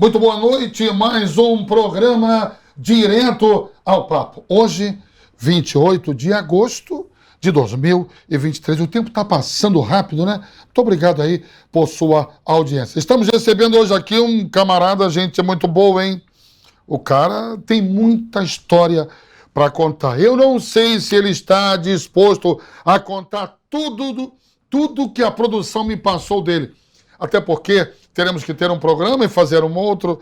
Muito boa noite, mais um programa direto ao papo. Hoje, 28 de agosto de 2023. O tempo está passando rápido, né? Muito obrigado aí por sua audiência. Estamos recebendo hoje aqui um camarada, gente muito boa, hein? O cara tem muita história para contar. Eu não sei se ele está disposto a contar tudo que a produção me passou dele. Até porque teremos que ter um programa e fazer um outro,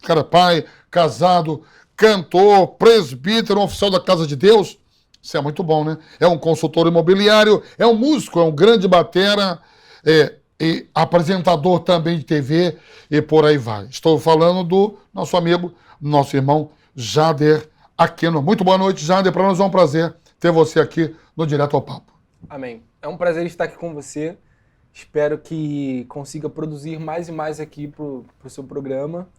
Cara, pai, casado, cantor, presbítero, oficial da Casa de Deus. Isso é muito bom, né? É um consultor imobiliário, é um músico, é um grande batera, e apresentador também de TV e por aí vai. Estou falando do nosso amigo, nosso irmão Jader Aquino. Muito boa noite, Jader. Para nós é um prazer ter você aqui no Direto ao Papo. Amém. É um prazer estar aqui com você. Espero que consiga produzir mais e mais aqui pro seu programa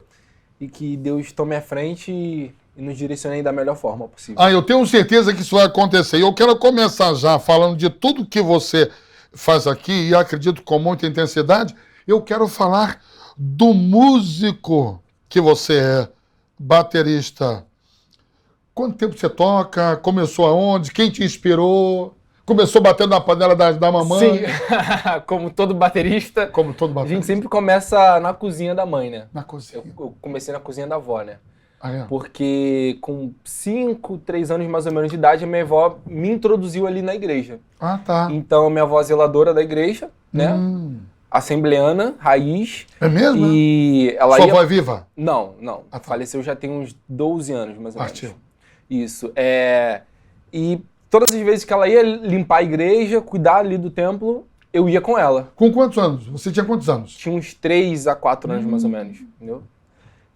e que Deus tome a frente e nos direcione da melhor forma possível. Eu tenho certeza que isso vai acontecer. E eu quero começar já falando de tudo que você faz aqui e acredito com muita intensidade. Eu quero falar do músico que você é, baterista. Quanto tempo você toca? Começou aonde? Quem te inspirou? Começou batendo na panela da mamãe? Sim, como todo baterista. A gente sempre começa na cozinha da mãe, né? Na cozinha. Eu comecei na cozinha da avó, né? Ah, é? Porque com 3 anos mais ou menos de idade, a minha avó me introduziu ali na igreja. Ah, tá. Então, minha avó é zeladora da igreja, né? Assembleana, raiz. É mesmo? E ela Sua avó é viva? Não. Ah, tá. Faleceu já tem uns 12 anos, mais ou menos. Partiu. Isso. E todas as vezes que ela ia limpar a igreja, cuidar ali do templo, eu ia com ela. Com quantos anos? Você tinha quantos anos? Tinha uns 3 a 4 anos, mais ou menos, entendeu?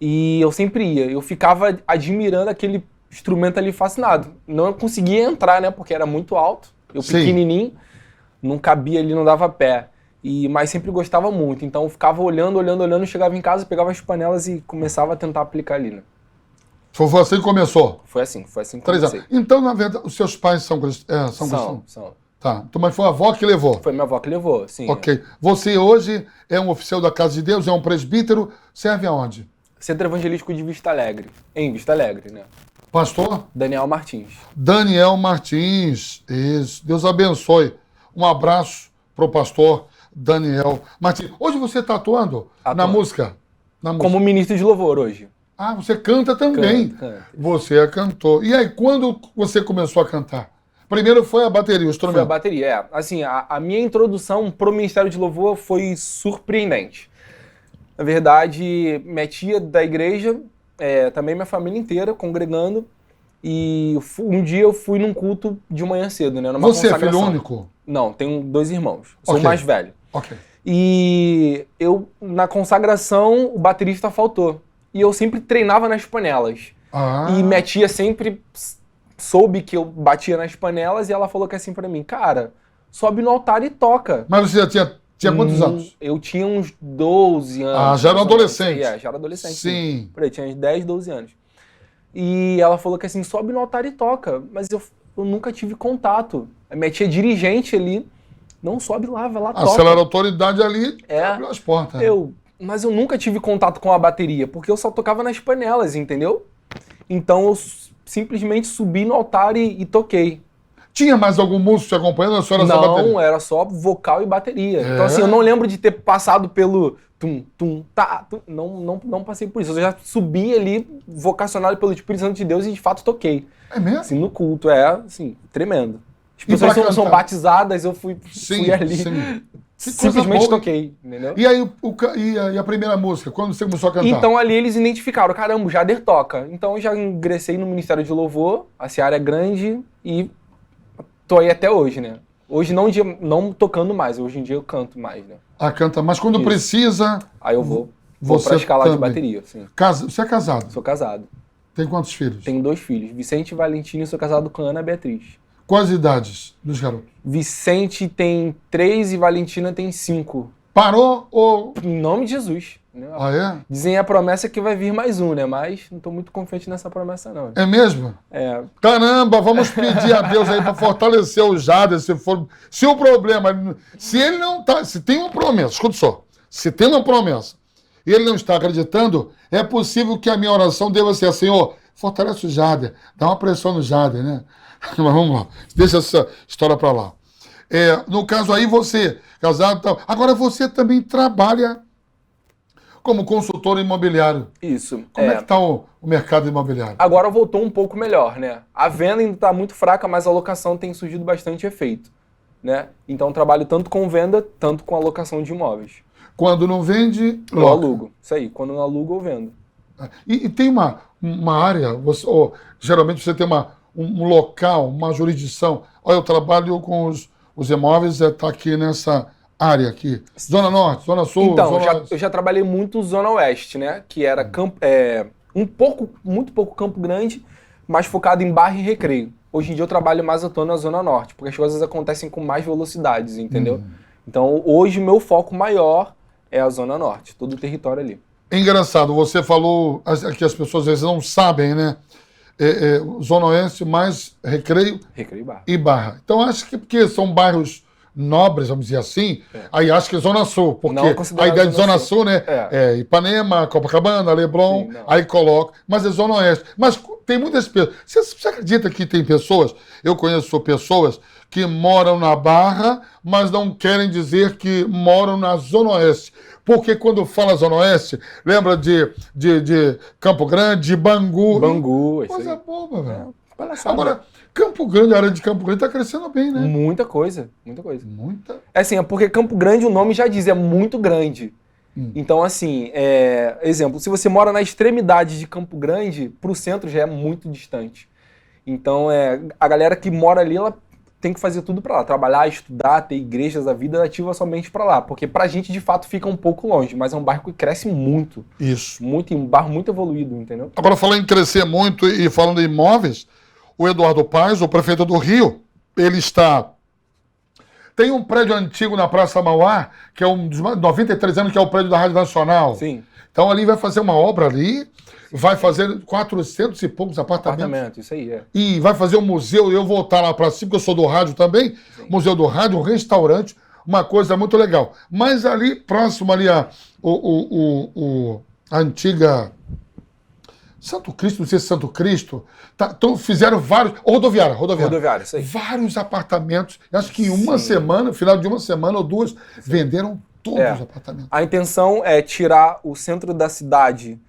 E eu sempre ia. Eu ficava admirando aquele instrumento ali fascinado. Não conseguia entrar, né? Porque era muito alto. Eu pequenininho, não cabia ali, não dava pé. Mas sempre gostava muito. Então eu ficava olhando, chegava em casa, pegava as panelas e começava a tentar aplicar ali, né? Foi assim que começou? Foi assim que 3 comecei. anos. Então, na verdade, os seus pais são cristãos? São. Tá. Então, mas foi a avó que levou? Foi minha avó que levou, sim. Ok. Você hoje é um oficial da Casa de Deus, é um presbítero, serve aonde? Centro Evangelístico de Vista Alegre. Em Vista Alegre, né? Pastor? Daniel Martins. Daniel Martins. Isso. Deus abençoe. Um abraço pro pastor Daniel Martins. Hoje você está atuando na música? Como ministro de louvor hoje. Ah, você canta também. Canta. Você é cantor. E aí, quando você começou a cantar? Primeiro foi a bateria, o instrumento. Foi a bateria, Assim, a minha introdução pro Ministério de Louvor foi surpreendente. Na verdade, minha tia da igreja, também minha família inteira, congregando. E um dia eu fui num culto de manhã cedo, né? Numa Você é filho único? Não, tenho 2 irmãos. Sou o mais velho. Ok. E na consagração, o baterista faltou. E eu sempre treinava nas panelas. E minha tia sempre soube que eu batia nas panelas e ela falou que assim pra mim, cara, sobe no altar e toca. Mas você já tinha quantos anos? Eu tinha uns 12 anos. Já era adolescente. Já era adolescente. Sim. Por aí, tinha uns 10, 12 anos. E ela falou que assim, sobe no altar e toca. Mas eu nunca tive contato. A minha tia é dirigente ali. Não, sobe lá, vai lá, toca. Se ela era autoridade ali, abriu as portas. Mas eu nunca tive contato com a bateria, porque eu só tocava nas panelas, entendeu? Então eu simplesmente subi no altar e toquei. Tinha mais algum músico te acompanhando? Só era só bateria? Não, era só vocal e bateria. Então assim, eu não lembro de ter passado pelo tá. Não passei por isso. Eu já subi ali, vocacionado pelo Espírito Santo de Deus e de fato toquei. É mesmo? Assim, no culto, assim, tremendo. As pessoas são batizadas, eu fui ali. Sim. Simplesmente toquei, entendeu? E aí, e a primeira música, quando você começou a cantar? Então ali eles identificaram, caramba, o Jader toca. Então eu já ingressei no Ministério de Louvor, a seara é grande e tô aí até hoje, né? Hoje não tocando mais, hoje em dia eu canto mais, né? Canta, mas quando precisa... Aí eu vou pra escalar de bateria, sim. Você é casado? Sou casado. Tem quantos filhos? Tenho 2 filhos, Vicente e Valentina, e sou casado com a Ana Beatriz. Quais idades dos garotos? Vicente tem 3 e Valentina tem 5. Parou ou... Em nome de Jesus. Né? É? Dizem a promessa que vai vir mais um, né? Mas não tô muito confiante nessa promessa, não. É mesmo? Caramba, vamos pedir a Deus aí para fortalecer o Jader, se o problema... Se ele não tá... Se tem uma promessa, escuta só. Se tem uma promessa e ele não está acreditando, é possível que a minha oração deva ser: Senhor, fortalece o Jader, dá uma pressão no Jader, né? Mas vamos lá, deixa essa história para lá. No caso aí, você, casado e tal. Agora, você também trabalha como consultor imobiliário. Isso. Como é que está o mercado imobiliário? Agora voltou um pouco melhor, né? A venda ainda está muito fraca, mas a locação tem surgido bastante efeito, né? Então trabalho tanto com venda, tanto com alocação de imóveis. Quando não vende, eu alugo. Isso aí, quando não alugo, eu vendo. E tem uma área, geralmente você tem um local, uma jurisdição. Olha, eu trabalho com os imóveis, está aqui nessa área aqui. Zona Norte, Zona Sul, então, Zona eu já trabalhei muito Zona Oeste, né? Que era muito pouco Campo Grande, mas focado em bairro e recreio. Hoje em dia eu trabalho mais, eu tô na Zona Norte, porque as coisas acontecem com mais velocidades, entendeu? Então, hoje meu foco maior é a Zona Norte, todo o território ali. É engraçado, você falou que as pessoas às vezes não sabem, né? Zona Oeste mais recreio e barra. Então acho que porque são bairros nobres, vamos dizer assim, aí acho que é Zona Sul, porque a ideia de Zona Sul, né? Ipanema, Copacabana, Leblon, sim, aí coloca, mas é Zona Oeste. Mas tem muitas pessoas. Você acredita que tem pessoas, eu conheço pessoas que moram na Barra, mas não querem dizer que moram na Zona Oeste. Porque quando fala Zona Oeste, lembra de Campo Grande, de Bangu. Bangu, coisa boba, velho. Agora, Campo Grande, a área de Campo Grande está crescendo bem, né? Muita coisa. É porque Campo Grande, o nome já diz, é muito grande. Então, assim, exemplo, se você mora na extremidade de Campo Grande, para o centro já é muito distante. Então, a galera que mora ali, ela tem que fazer tudo para lá, trabalhar, estudar, ter igrejas, a vida ativa somente para lá, porque pra gente de fato fica um pouco longe, mas é um bairro que cresce muito. Isso. Um bairro muito evoluído, entendeu? Agora, falando em crescer muito e falando em imóveis, o Eduardo Paes, o prefeito do Rio, ele tem um prédio antigo na Praça Mauá, que é um dos 93 anos, que é o prédio da Rádio Nacional. Sim. Então ali vai fazer uma obra ali, vai fazer 400 e poucos apartamentos. Isso aí, E vai fazer um museu, eu vou estar lá para cima, porque eu sou do rádio também, sim. Museu do Rádio, um restaurante, uma coisa muito legal. Mas ali, próximo ali a antiga Santo Cristo, não sei se Santo Cristo, então fizeram vários, rodoviária, isso aí. Vários apartamentos, acho que em uma semana, final de uma semana ou duas, venderam todos os apartamentos. A intenção é tirar o centro da cidade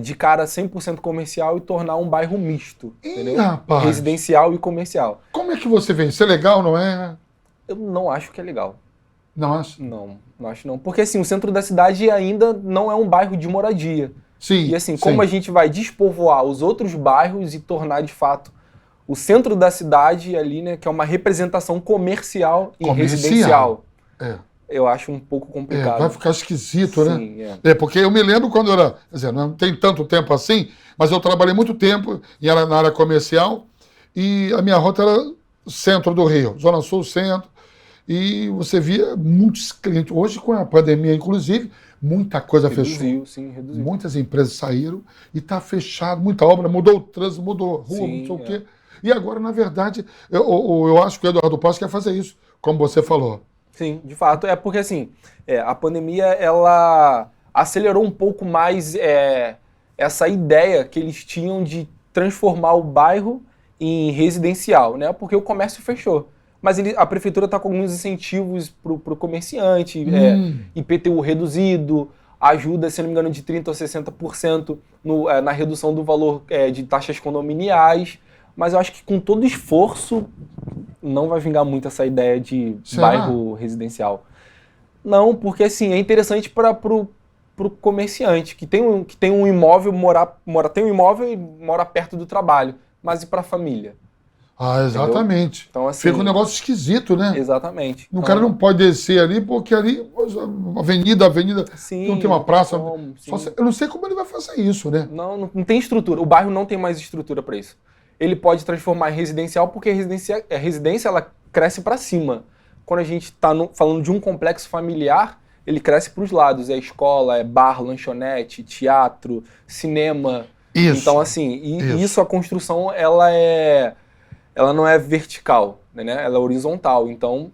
de cara 100% comercial e tornar um bairro misto, entendeu? Rapaz. Residencial e comercial. Como é que você vê? Isso é legal, não é? Eu não acho que é legal. Não acha? Não acho não. Porque assim, o centro da cidade ainda não é um bairro de moradia. Sim. E assim, como a gente vai despovoar os outros bairros e tornar de fato o centro da cidade ali, né, que é uma representação comercial e residencial. Eu acho um pouco complicado. Vai ficar esquisito, né? Sim, porque eu me lembro quando eu era... Quer dizer, não tem tanto tempo assim, mas eu trabalhei muito tempo na área comercial e a minha rota era centro do Rio, Zona Sul, centro, e você via muitos clientes. Hoje, com a pandemia, inclusive, muita coisa fechou. Reduziu. Muitas empresas saíram e está fechado, muita obra, mudou o trânsito, mudou a rua, não sei o quê. E agora, na verdade, eu acho que o Eduardo Paes quer fazer isso, como você falou. Sim, de fato. Porque assim, a pandemia, ela acelerou um pouco mais essa ideia que eles tinham de transformar o bairro em residencial, né? Porque o comércio fechou. Mas a prefeitura está com alguns incentivos para o comerciante, IPTU reduzido, ajuda, se não me engano, de 30% a 60% na redução do valor de taxas condominiais. Mas eu acho que com todo esforço não vai vingar muito essa ideia de bairro residencial. Não, porque assim, é interessante para o comerciante, que tem um imóvel, tem um imóvel e mora perto do trabalho, mas e para a família? Exatamente. Então, assim, fica um negócio esquisito, né? Exatamente. O cara não pode descer ali, porque ali, avenida, sim, não tem uma praça. Eu não sei como ele vai fazer isso, né? Não tem estrutura. O bairro não tem mais estrutura para isso. Ele pode transformar em residencial, porque a residência ela cresce para cima. Quando a gente está falando de um complexo familiar, ele cresce para os lados. É escola, é bar, lanchonete, teatro, cinema. Isso. Então, assim, isso a construção, ela não é vertical, né? Ela é horizontal. Então,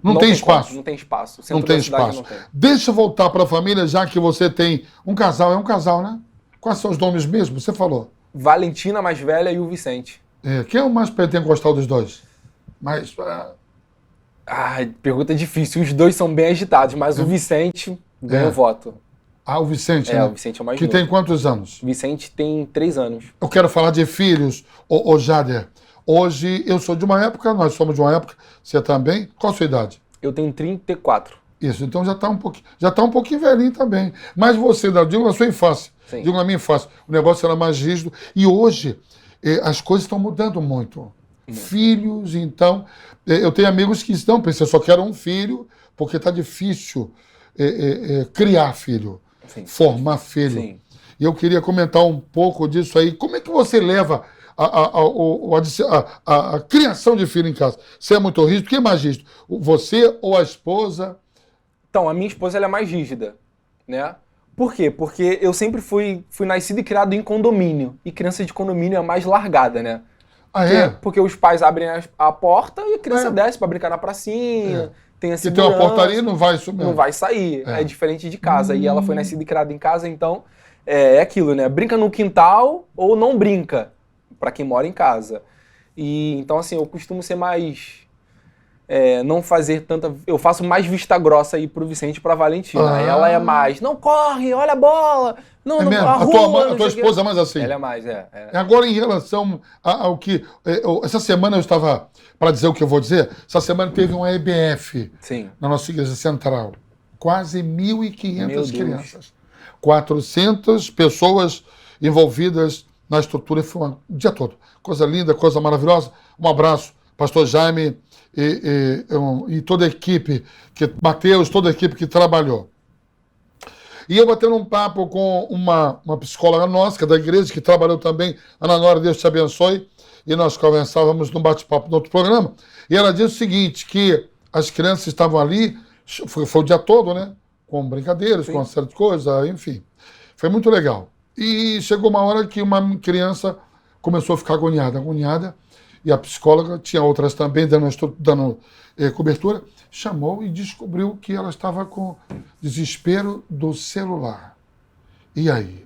Não tem espaço. Não tem espaço. Não tem espaço. Deixa eu voltar para a família, já que você tem um casal. É um casal, né? Quais são os nomes mesmo? Você falou. Valentina, mais velha, e o Vicente. Quem é o mais pentecostal dos dois? Mais... pergunta difícil. Os dois são bem agitados, mas o Vicente ganha o voto. O Vicente, né? O Vicente é o mais novo. Que tem quantos anos? O Vicente tem 3 anos. Eu quero falar de filhos, ô Jader. Hoje, eu sou de uma época, nós somos de uma época, você também. Qual a sua idade? Eu tenho 34. Isso, então já está um pouquinho velhinho também. Mas você, digo na sua infância, Sim. Digo na minha infância, o negócio era mais rígido. E hoje, as coisas estão mudando muito. Filhos, então, eu tenho amigos que estão pensando, eu só quero um filho, porque está difícil criar filho, Sim. formar filho. Sim. E eu queria comentar um pouco disso aí. Como é que você leva a criação de filho em casa? Você é muito rígido? Quem é mais rígido? Você ou a esposa? Então, a minha esposa ela é mais rígida, né? Por quê? Porque eu sempre fui nascido e criado em condomínio. E criança de condomínio é mais largada, né? Porque os pais abrem a porta e a criança desce para brincar na pracinha. Tem a segurança. Se tem uma portaria, não vai subir. Não vai sair. É diferente de casa. E ela foi nascida e criada em casa, então é aquilo, né? Brinca no quintal ou não brinca, para quem mora em casa. E então, assim, eu costumo ser mais... não fazer tanta... Eu faço mais vista grossa aí pro Vicente e pra Valentina. Ela é mais, não corre, olha a bola, não arruma. A tua esposa é mais assim? Ela é mais, Agora, em relação ao que... essa semana eu estava, para dizer o que eu vou dizer, essa semana teve um EBF na nossa igreja central. Quase 1.500 crianças. 400 pessoas envolvidas na estrutura. Foi o dia todo. Coisa linda, coisa maravilhosa. Um abraço, pastor Jaime e toda a equipe, Mateus, toda a equipe que trabalhou. E eu batendo um papo com uma psicóloga nossa, que é da igreja, que trabalhou também, Ana Nora, Deus te abençoe, e nós conversávamos num bate-papo no outro programa, e ela disse o seguinte, que as crianças estavam ali, foi o dia todo, né? Com brincadeiras, com uma série de coisas, enfim. Foi muito legal. E chegou uma hora que uma criança começou a ficar agoniada, e a psicóloga, tinha outras também dando cobertura, chamou e descobriu que ela estava com desespero do celular. E aí?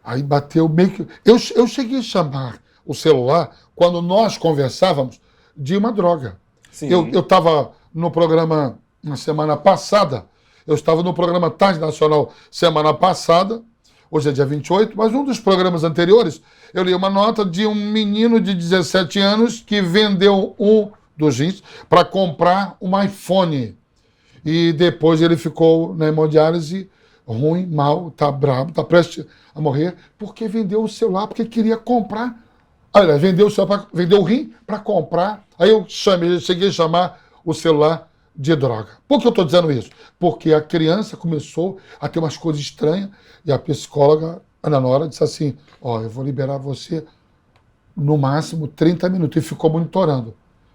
Aí bateu meio que... Eu cheguei a chamar o celular, quando nós conversávamos, de uma droga. Sim. Eu estava no programa, na semana passada, eu estava no programa Tarde Nacional semana passada, hoje é dia 28, mas um dos programas anteriores, eu li uma nota de um menino de 17 anos que vendeu um dos rins para comprar um iPhone. E depois ele ficou na hemodiálise, ruim, mal, tá bravo, tá prestes a morrer, porque vendeu o celular, porque queria comprar. Olha, vendeu o rim para comprar. Aí eu cheguei a chamar o celular de droga. Por que eu estou dizendo isso? Porque a criança começou a ter umas coisas estranhas e a psicóloga, Ana Nora, disse assim, eu vou liberar você no máximo 30 minutos. E ficou monitorando.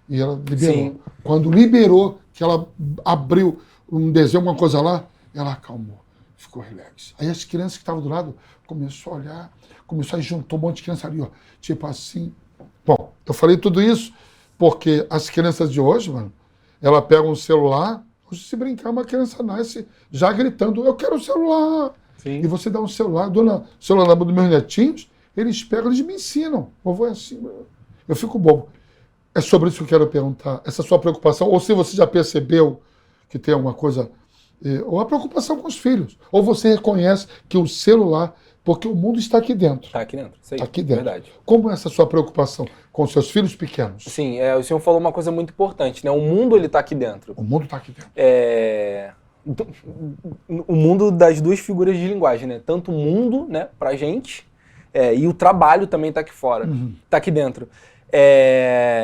E ela liberou. Sim. Quando liberou, que ela abriu um desenho, alguma coisa lá, ela acalmou. Ficou relax. Aí as crianças que estavam do lado começou a olhar, começou a juntar um monte de criança ali, tipo assim. Bom, eu falei tudo isso porque as crianças de hoje, mano, ela pega um celular, se brincar, uma criança nasce já gritando, eu quero o celular. Sim. E você dá um celular, celular na mão dos meus netinhos, eles pegam, eles me ensinam. Vovô é assim. Eu fico bobo. É sobre isso que eu quero perguntar. Essa sua preocupação, ou se você já percebeu que tem alguma coisa, ou a preocupação com os filhos, ou você reconhece que o celular, porque o mundo está aqui dentro. Está aqui dentro, sei. Está aqui dentro. Verdade. Como é essa sua preocupação com seus filhos pequenos? Sim, o senhor falou uma coisa muito importante, né? O mundo, ele está aqui dentro. O mundo está aqui dentro. O mundo das duas figuras de linguagem, né? Tanto o mundo, né, pra gente, e o trabalho também está aqui fora, está aqui dentro.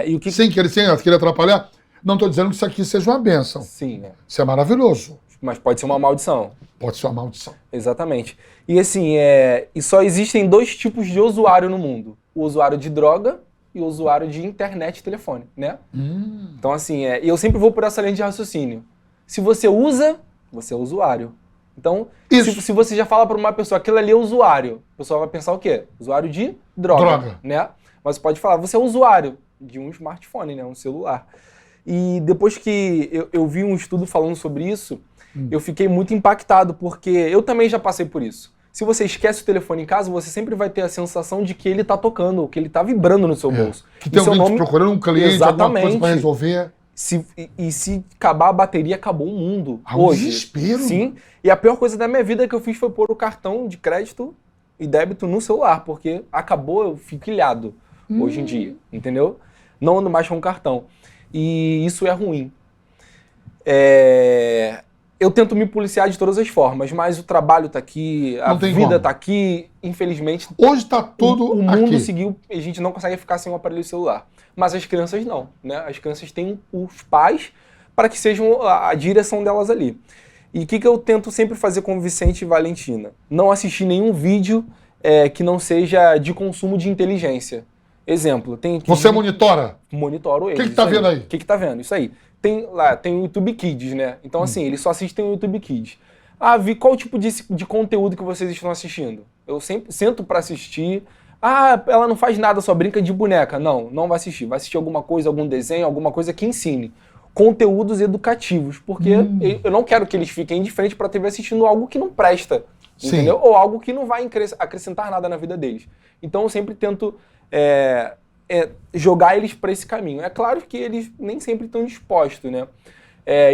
E o que... Sem querer atrapalhar, não estou dizendo que isso aqui seja uma bênção. Sim. Isso é maravilhoso. Mas pode ser uma maldição. Pode ser uma maldição. Exatamente. E assim, e só existem 2 tipos de usuário no mundo. O usuário de droga e o usuário de internet e telefone, né? Então assim, e eu sempre vou por essa linha de raciocínio. Se você usa, você é usuário. Então, se você já fala para uma pessoa, aquilo ali é usuário, a pessoa vai pensar o quê? Usuário de droga. Né? Mas você pode falar, você é usuário de um smartphone, né? Um celular. E depois que eu vi um estudo falando sobre isso, eu fiquei muito impactado, porque eu também já passei por isso. Se você esquece o telefone em casa, você sempre vai ter a sensação de que ele tá tocando, que ele tá vibrando no seu bolso. Que tem seu alguém nome... te procurando, um cliente, alguma coisa para resolver. Se acabar a bateria, acabou o mundo. Hoje. Desespero. Sim. E a pior coisa da minha vida que eu fiz foi pôr o cartão de crédito e débito no celular, porque acabou, eu fico ilhado hoje em dia, entendeu? Não ando mais com o cartão. E isso é ruim. Eu tento me policiar de todas as formas, mas o trabalho tá aqui, a vida tá aqui, infelizmente. Hoje tá tudo o mundo aqui. seguiu, a gente não consegue ficar sem o aparelho celular. Mas as crianças não, né? As crianças têm os pais para que sejam a direção delas ali. E o que eu tento sempre fazer com o Vicente e Valentina? Não assistir nenhum vídeo que não seja de consumo de inteligência. Exemplo, tem... Você monitora? Monitoro eles. O que tá vendo aí? O que tá vendo? Isso aí. Tem o YouTube Kids, né? Então, assim, eles só assistem o YouTube Kids. Vi qual tipo de conteúdo que vocês estão assistindo? Eu sempre sento pra assistir. Ela não faz nada, só brinca de boneca. Não vai assistir. Vai assistir alguma coisa, algum desenho, alguma coisa que ensine. Conteúdos educativos, porque eu não quero que eles fiquem de frente pra TV assistindo algo que não presta, entendeu? Ou algo que não vai acrescentar nada na vida deles. Então, eu sempre tento... jogar eles para esse caminho. É claro que eles nem sempre estão dispostos, né?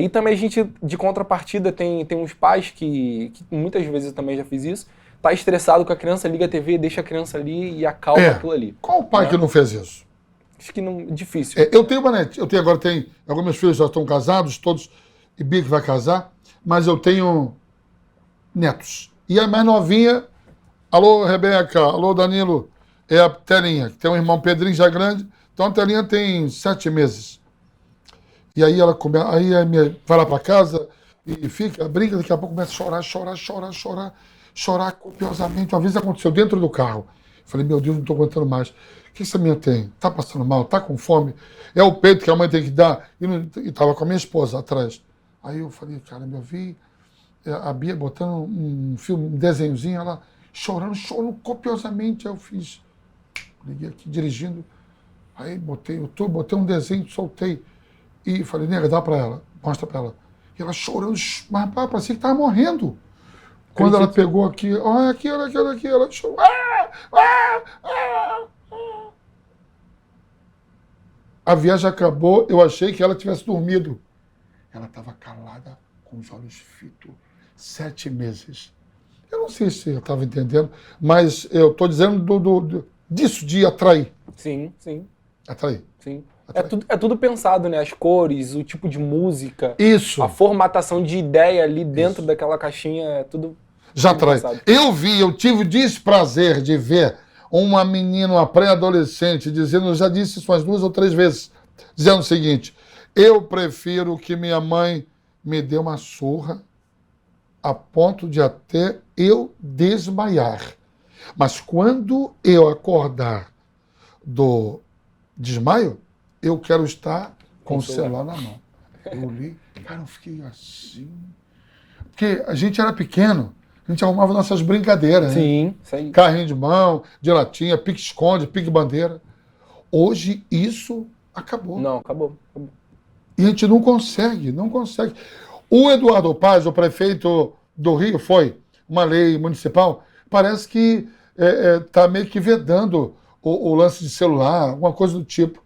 E também a gente, de contrapartida, tem uns pais que muitas vezes eu também já fiz isso, tá estressado com a criança, liga a TV, deixa a criança ali e acalma aquilo ali. Qual o pai que não fez isso? Acho que não, difícil. Eu tenho uma neta, alguns meus filhos já estão casados, todos, e Bia que vai casar, mas eu tenho netos. E a mais novinha, alô Rebeca, alô Danilo, é a Telinha, que tem um irmão Pedrinho já grande, então a Telinha tem 7 meses. E aí ela vai lá para casa e brinca, daqui a pouco começa a chorar copiosamente. Uma vez aconteceu dentro do carro. Falei, meu Deus, não estou aguentando mais. O que essa menina tem? Está passando mal? Está com fome? É o peito que a mãe tem que dar? E estava com a minha esposa atrás. Aí eu falei, cara, eu vi a Bia botando um filme, um desenhozinho, ela chorando copiosamente. Aí eu fiz... Liguei aqui dirigindo, aí botei um desenho, soltei e falei, nega, dá pra ela, mostra pra ela. E ela chorando, mas parecia que tava morrendo. Quando ela pegou aqui, olha aqui, ela chorou. A viagem acabou, eu achei que ela tivesse dormido. Ela estava calada, com os olhos fitos, 7 meses. Eu não sei se eu estava entendendo, mas eu estou dizendo disso, de atrair. Sim. Atrair. Sim. É tudo pensado, né? As cores, o tipo de música. Isso. A formatação de ideia ali dentro daquela caixinha, é tudo... Já atrai. Eu tive o desprazer de ver uma menina, uma pré-adolescente, dizendo, eu já disse isso umas 2 ou 3 vezes, dizendo o seguinte, eu prefiro que minha mãe me dê uma surra a ponto de até eu desmaiar. Mas quando eu acordar do desmaio, eu quero estar com o celular na mão. Eu li, cara, eu fiquei assim. Porque a gente era pequeno, a gente arrumava nossas brincadeiras. Sim, né? isso aí. Carrinho de mão, de latinha, pique-esconde, pique-bandeira. Hoje isso acabou. Não, acabou. E a gente não consegue. O Eduardo Paz, o prefeito do Rio, foi uma lei municipal, parece que está meio que vedando o lance de celular, alguma coisa do tipo.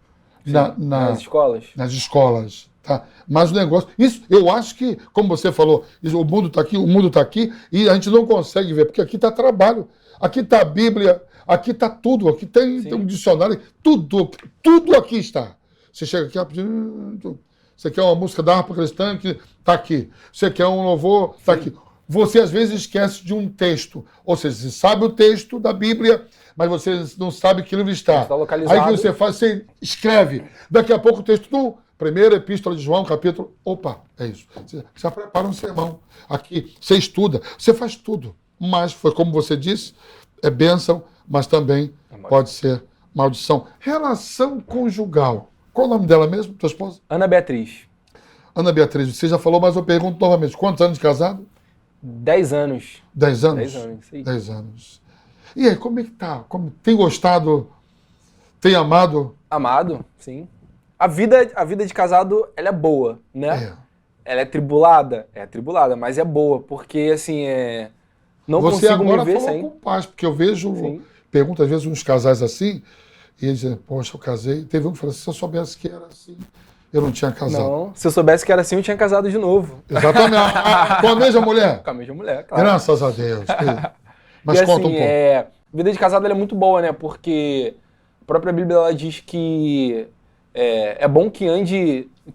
Nas escolas? Nas escolas. Tá? Mas o negócio... Isso, eu acho que, como você falou, o mundo está aqui, e a gente não consegue ver, porque aqui está trabalho, aqui está a Bíblia, aqui está tudo, aqui tem um dicionário, tudo aqui está. Você chega aqui, você quer uma música da harpa cristã, que está aqui. Você quer um louvor, está aqui. Você, às vezes, esquece de um texto. Ou seja, você sabe o texto da Bíblia, mas você não sabe que livro está. Está localizado. Aí o que você faz? Você escreve. Daqui a pouco o texto do primeira epístola de João, capítulo... Opa, é isso. Você já prepara um sermão aqui. Você estuda. Você faz tudo. Mas, foi como você disse, é bênção, mas também pode ser maldição. Relação conjugal. Qual o nome dela mesmo, tua esposa? Ana Beatriz. Ana Beatriz, você já falou, mas eu pergunto novamente. Quantos anos de casado? 10 anos. 10 anos? 10 anos, sim. 10 anos. E aí, como é que tá? Tem gostado? Tem amado? Amado, sim. a vida de casado, ela é boa, né? Ela é tribulada? É tribulada, mas é boa, porque, assim, não Você consigo agora me ver falou sem. com paz, porque eu vejo, pergunto às vezes uns casais assim, e eles dizem, poxa, eu casei. Teve um que falou assim, se eu soubesse que era assim, eu não tinha casado. Não, se eu soubesse que era assim, eu tinha casado de novo. Exatamente. Com a mesma mulher? Com a mesma mulher, claro. Graças a Deus. Mas e, conta assim, um pouco. Vida de casado ela é muito boa, né? Porque a própria Bíblia ela diz que é bom que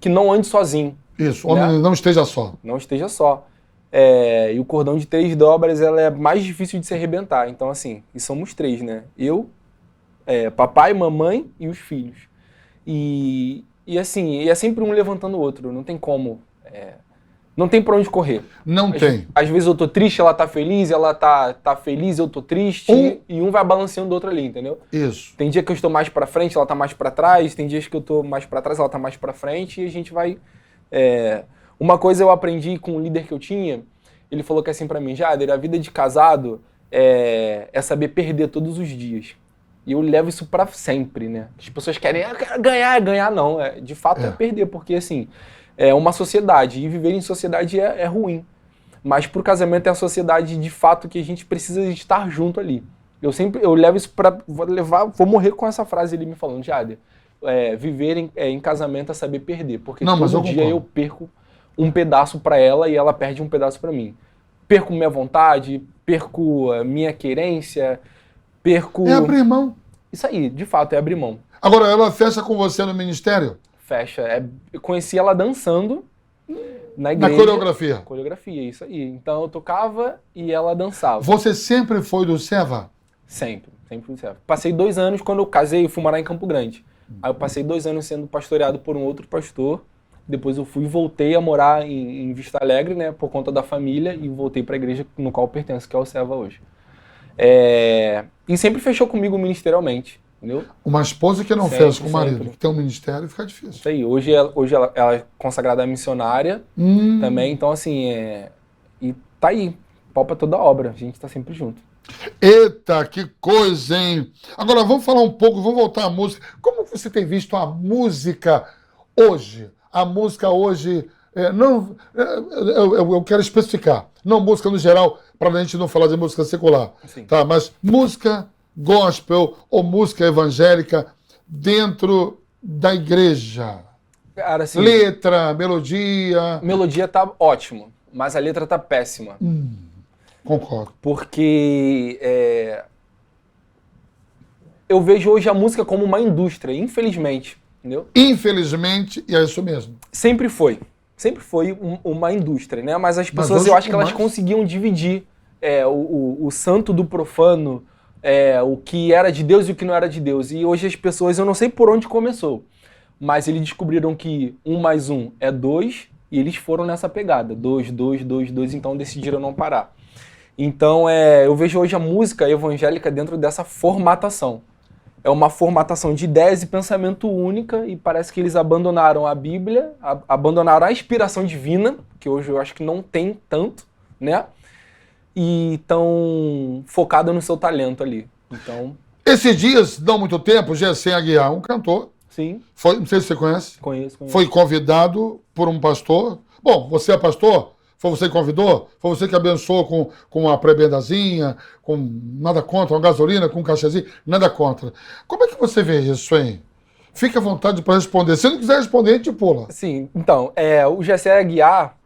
não ande sozinho. Isso, homem não esteja só. Não esteja só. E o cordão de 3 dobras ela é mais difícil de se arrebentar. Então, assim, e somos 3, né? Eu, papai, mamãe e os filhos. E assim, é sempre um levantando o outro. Não tem como. Não tem pra onde correr. Não tem. Às vezes eu tô triste, ela tá feliz, ela tá feliz, eu tô triste, e um vai balanceando o outro ali, entendeu? Isso. Tem dia que eu estou mais pra frente, ela tá mais pra trás, tem dias que eu tô mais pra trás, ela tá mais pra frente, e a gente vai... Uma coisa eu aprendi com um líder que eu tinha, ele falou que assim pra mim, Jader, a vida de casado é saber perder todos os dias. E eu levo isso pra sempre, né? As pessoas querem ganhar, não. De fato é perder, porque assim... É uma sociedade, e viver em sociedade é ruim. Mas pro casamento é a sociedade de fato que a gente precisa estar junto ali. Eu levo isso pra... Vou morrer com essa frase ele me falando, Jader, viver em casamento é saber perder. Porque todo dia eu perco um pedaço pra ela e ela perde um pedaço pra mim. Perco minha vontade, perco minha querência, perco... É abrir mão. Isso aí, de fato, é abrir mão. Agora, ela fecha com você no ministério? Fecha. Eu conheci ela dançando na igreja. Na coreografia? Coreografia, isso aí. Então eu tocava e ela dançava. Você sempre foi do Seva? Sempre do Seva. Passei 2 anos, quando eu casei, eu fui morar em Campo Grande. Aí eu passei 2 anos sendo pastoreado por um outro pastor. Depois eu fui e voltei a morar em Vista Alegre, né, por conta da família, e voltei para a igreja no qual eu pertenço, que é o Seva hoje. E sempre fechou comigo ministerialmente. Entendeu? Uma esposa que não fez com o marido, que tem um ministério, fica difícil. Isso aí. Hoje ela é consagrada missionária também, então assim, e tá aí, pau pra toda obra, a gente tá sempre junto. Eita, que coisa, hein? Agora vamos falar um pouco, vamos voltar à música. Como você tem visto a música hoje? A música hoje, eu quero especificar, não música no geral, para a gente não falar de música secular, tá? Mas música gospel ou música evangélica dentro da igreja. Cara, assim, letra, melodia... Melodia tá ótimo, mas a letra tá péssima. Concordo. Porque eu vejo hoje a música como uma indústria, infelizmente, entendeu? Infelizmente, e é isso mesmo. Sempre foi uma indústria, né? Mas as pessoas, eu acho que elas conseguiam dividir o santo do profano, o que era de Deus e o que não era de Deus. E hoje as pessoas, eu não sei por onde começou, mas eles descobriram que 1 mais 1 é 2 e eles foram nessa pegada. 2, 2, 2, 2, então decidiram não parar. Então eu vejo hoje a música evangélica dentro dessa formatação. É uma formatação de ideias e pensamento única e parece que eles abandonaram a Bíblia, abandonaram a inspiração divina, que hoje eu acho que não tem tanto, né? E estão focados no seu talento ali. Então... Esses dias, não muito tempo, Gessé Aguiar, um cantor. Sim. Não sei se você conhece. Conheço. Foi convidado por um pastor. Bom, você é pastor? Foi você que convidou? Foi você que abençoou com uma prebendazinha, com nada contra, uma gasolina, com um cachezinho? Nada contra. Como é que você vê isso aí? Fique à vontade para responder. Se não quiser responder, a gente pula. Sim, então, o Gessé Aguiar...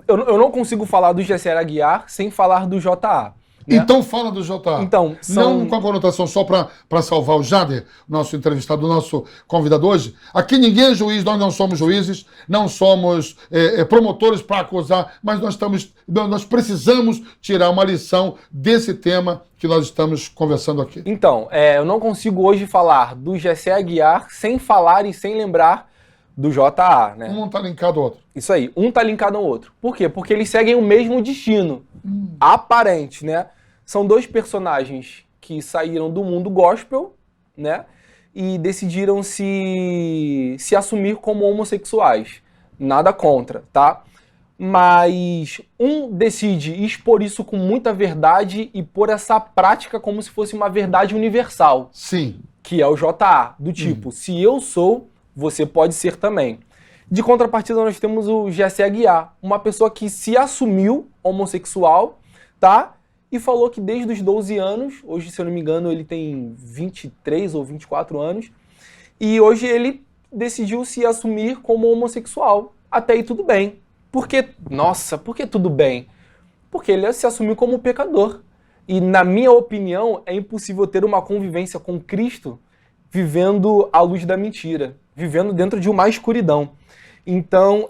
Eu não consigo falar do Gessé Aguiar sem falar do J.A. Né? Então fala do J.A. Então, não com a conotação só para salvar o Jader, nosso entrevistado, nosso convidado hoje. Aqui ninguém é juiz, nós não somos juízes, não somos promotores para acusar, mas nós precisamos tirar uma lição desse tema que nós estamos conversando aqui. Então, eu não consigo hoje falar do Gessé Aguiar sem falar e sem lembrar do J.A., né? Um tá linkado ao outro. Isso aí, um tá linkado ao outro. Por quê? Porque eles seguem o mesmo destino. Aparente, né? São 2 personagens que saíram do mundo gospel, né? E decidiram se assumir como homossexuais. Nada contra, tá? Mas um decide expor isso com muita verdade e pôr essa prática como se fosse uma verdade universal. Sim. Que é o J.A., do tipo, se eu sou você pode ser também. De contrapartida, nós temos o Jessé Aguiar, uma pessoa que se assumiu homossexual, tá? E falou que desde os 12 anos, hoje, se eu não me engano, ele tem 23 ou 24 anos, e hoje ele decidiu se assumir como homossexual. Até aí tudo bem. Por que tudo bem? Porque ele se assumiu como pecador. E, na minha opinião, é impossível ter uma convivência com Cristo vivendo à luz da mentira, vivendo dentro de uma escuridão. Então,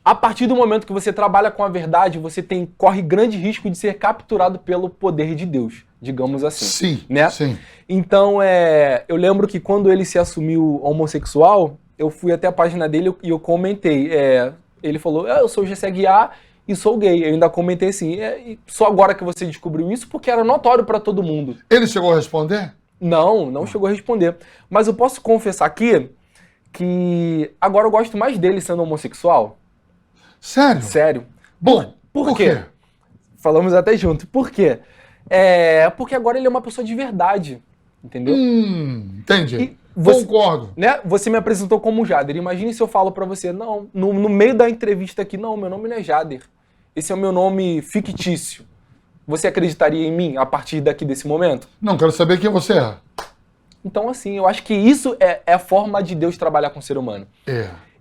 a partir do momento que você trabalha com a verdade, você corre grande risco de ser capturado pelo poder de Deus, digamos assim. Sim, né? sim. Então, eu lembro que quando ele se assumiu homossexual, eu fui até a página dele e eu comentei. Ele falou, eu sou o Jessé Aguiar e sou gay. Eu ainda comentei assim, só agora que você descobriu isso, porque era notório para todo mundo. Ele chegou a responder? Não chegou a responder. Mas eu posso confessar aqui que agora eu gosto mais dele sendo homossexual. Sério? Sério. Bom, por quê? Falamos até junto. Por quê? Porque agora ele é uma pessoa de verdade. Entendeu? Entendi. Concordo. Né? Você me apresentou como Jader. Imagine se eu falo pra você, não, no meio da entrevista aqui, não, meu nome não é Jader. Esse é o meu nome fictício. Você acreditaria em mim a partir desse momento? Não, quero saber quem você é. Então, assim, eu acho que isso é a forma de Deus trabalhar com o ser humano.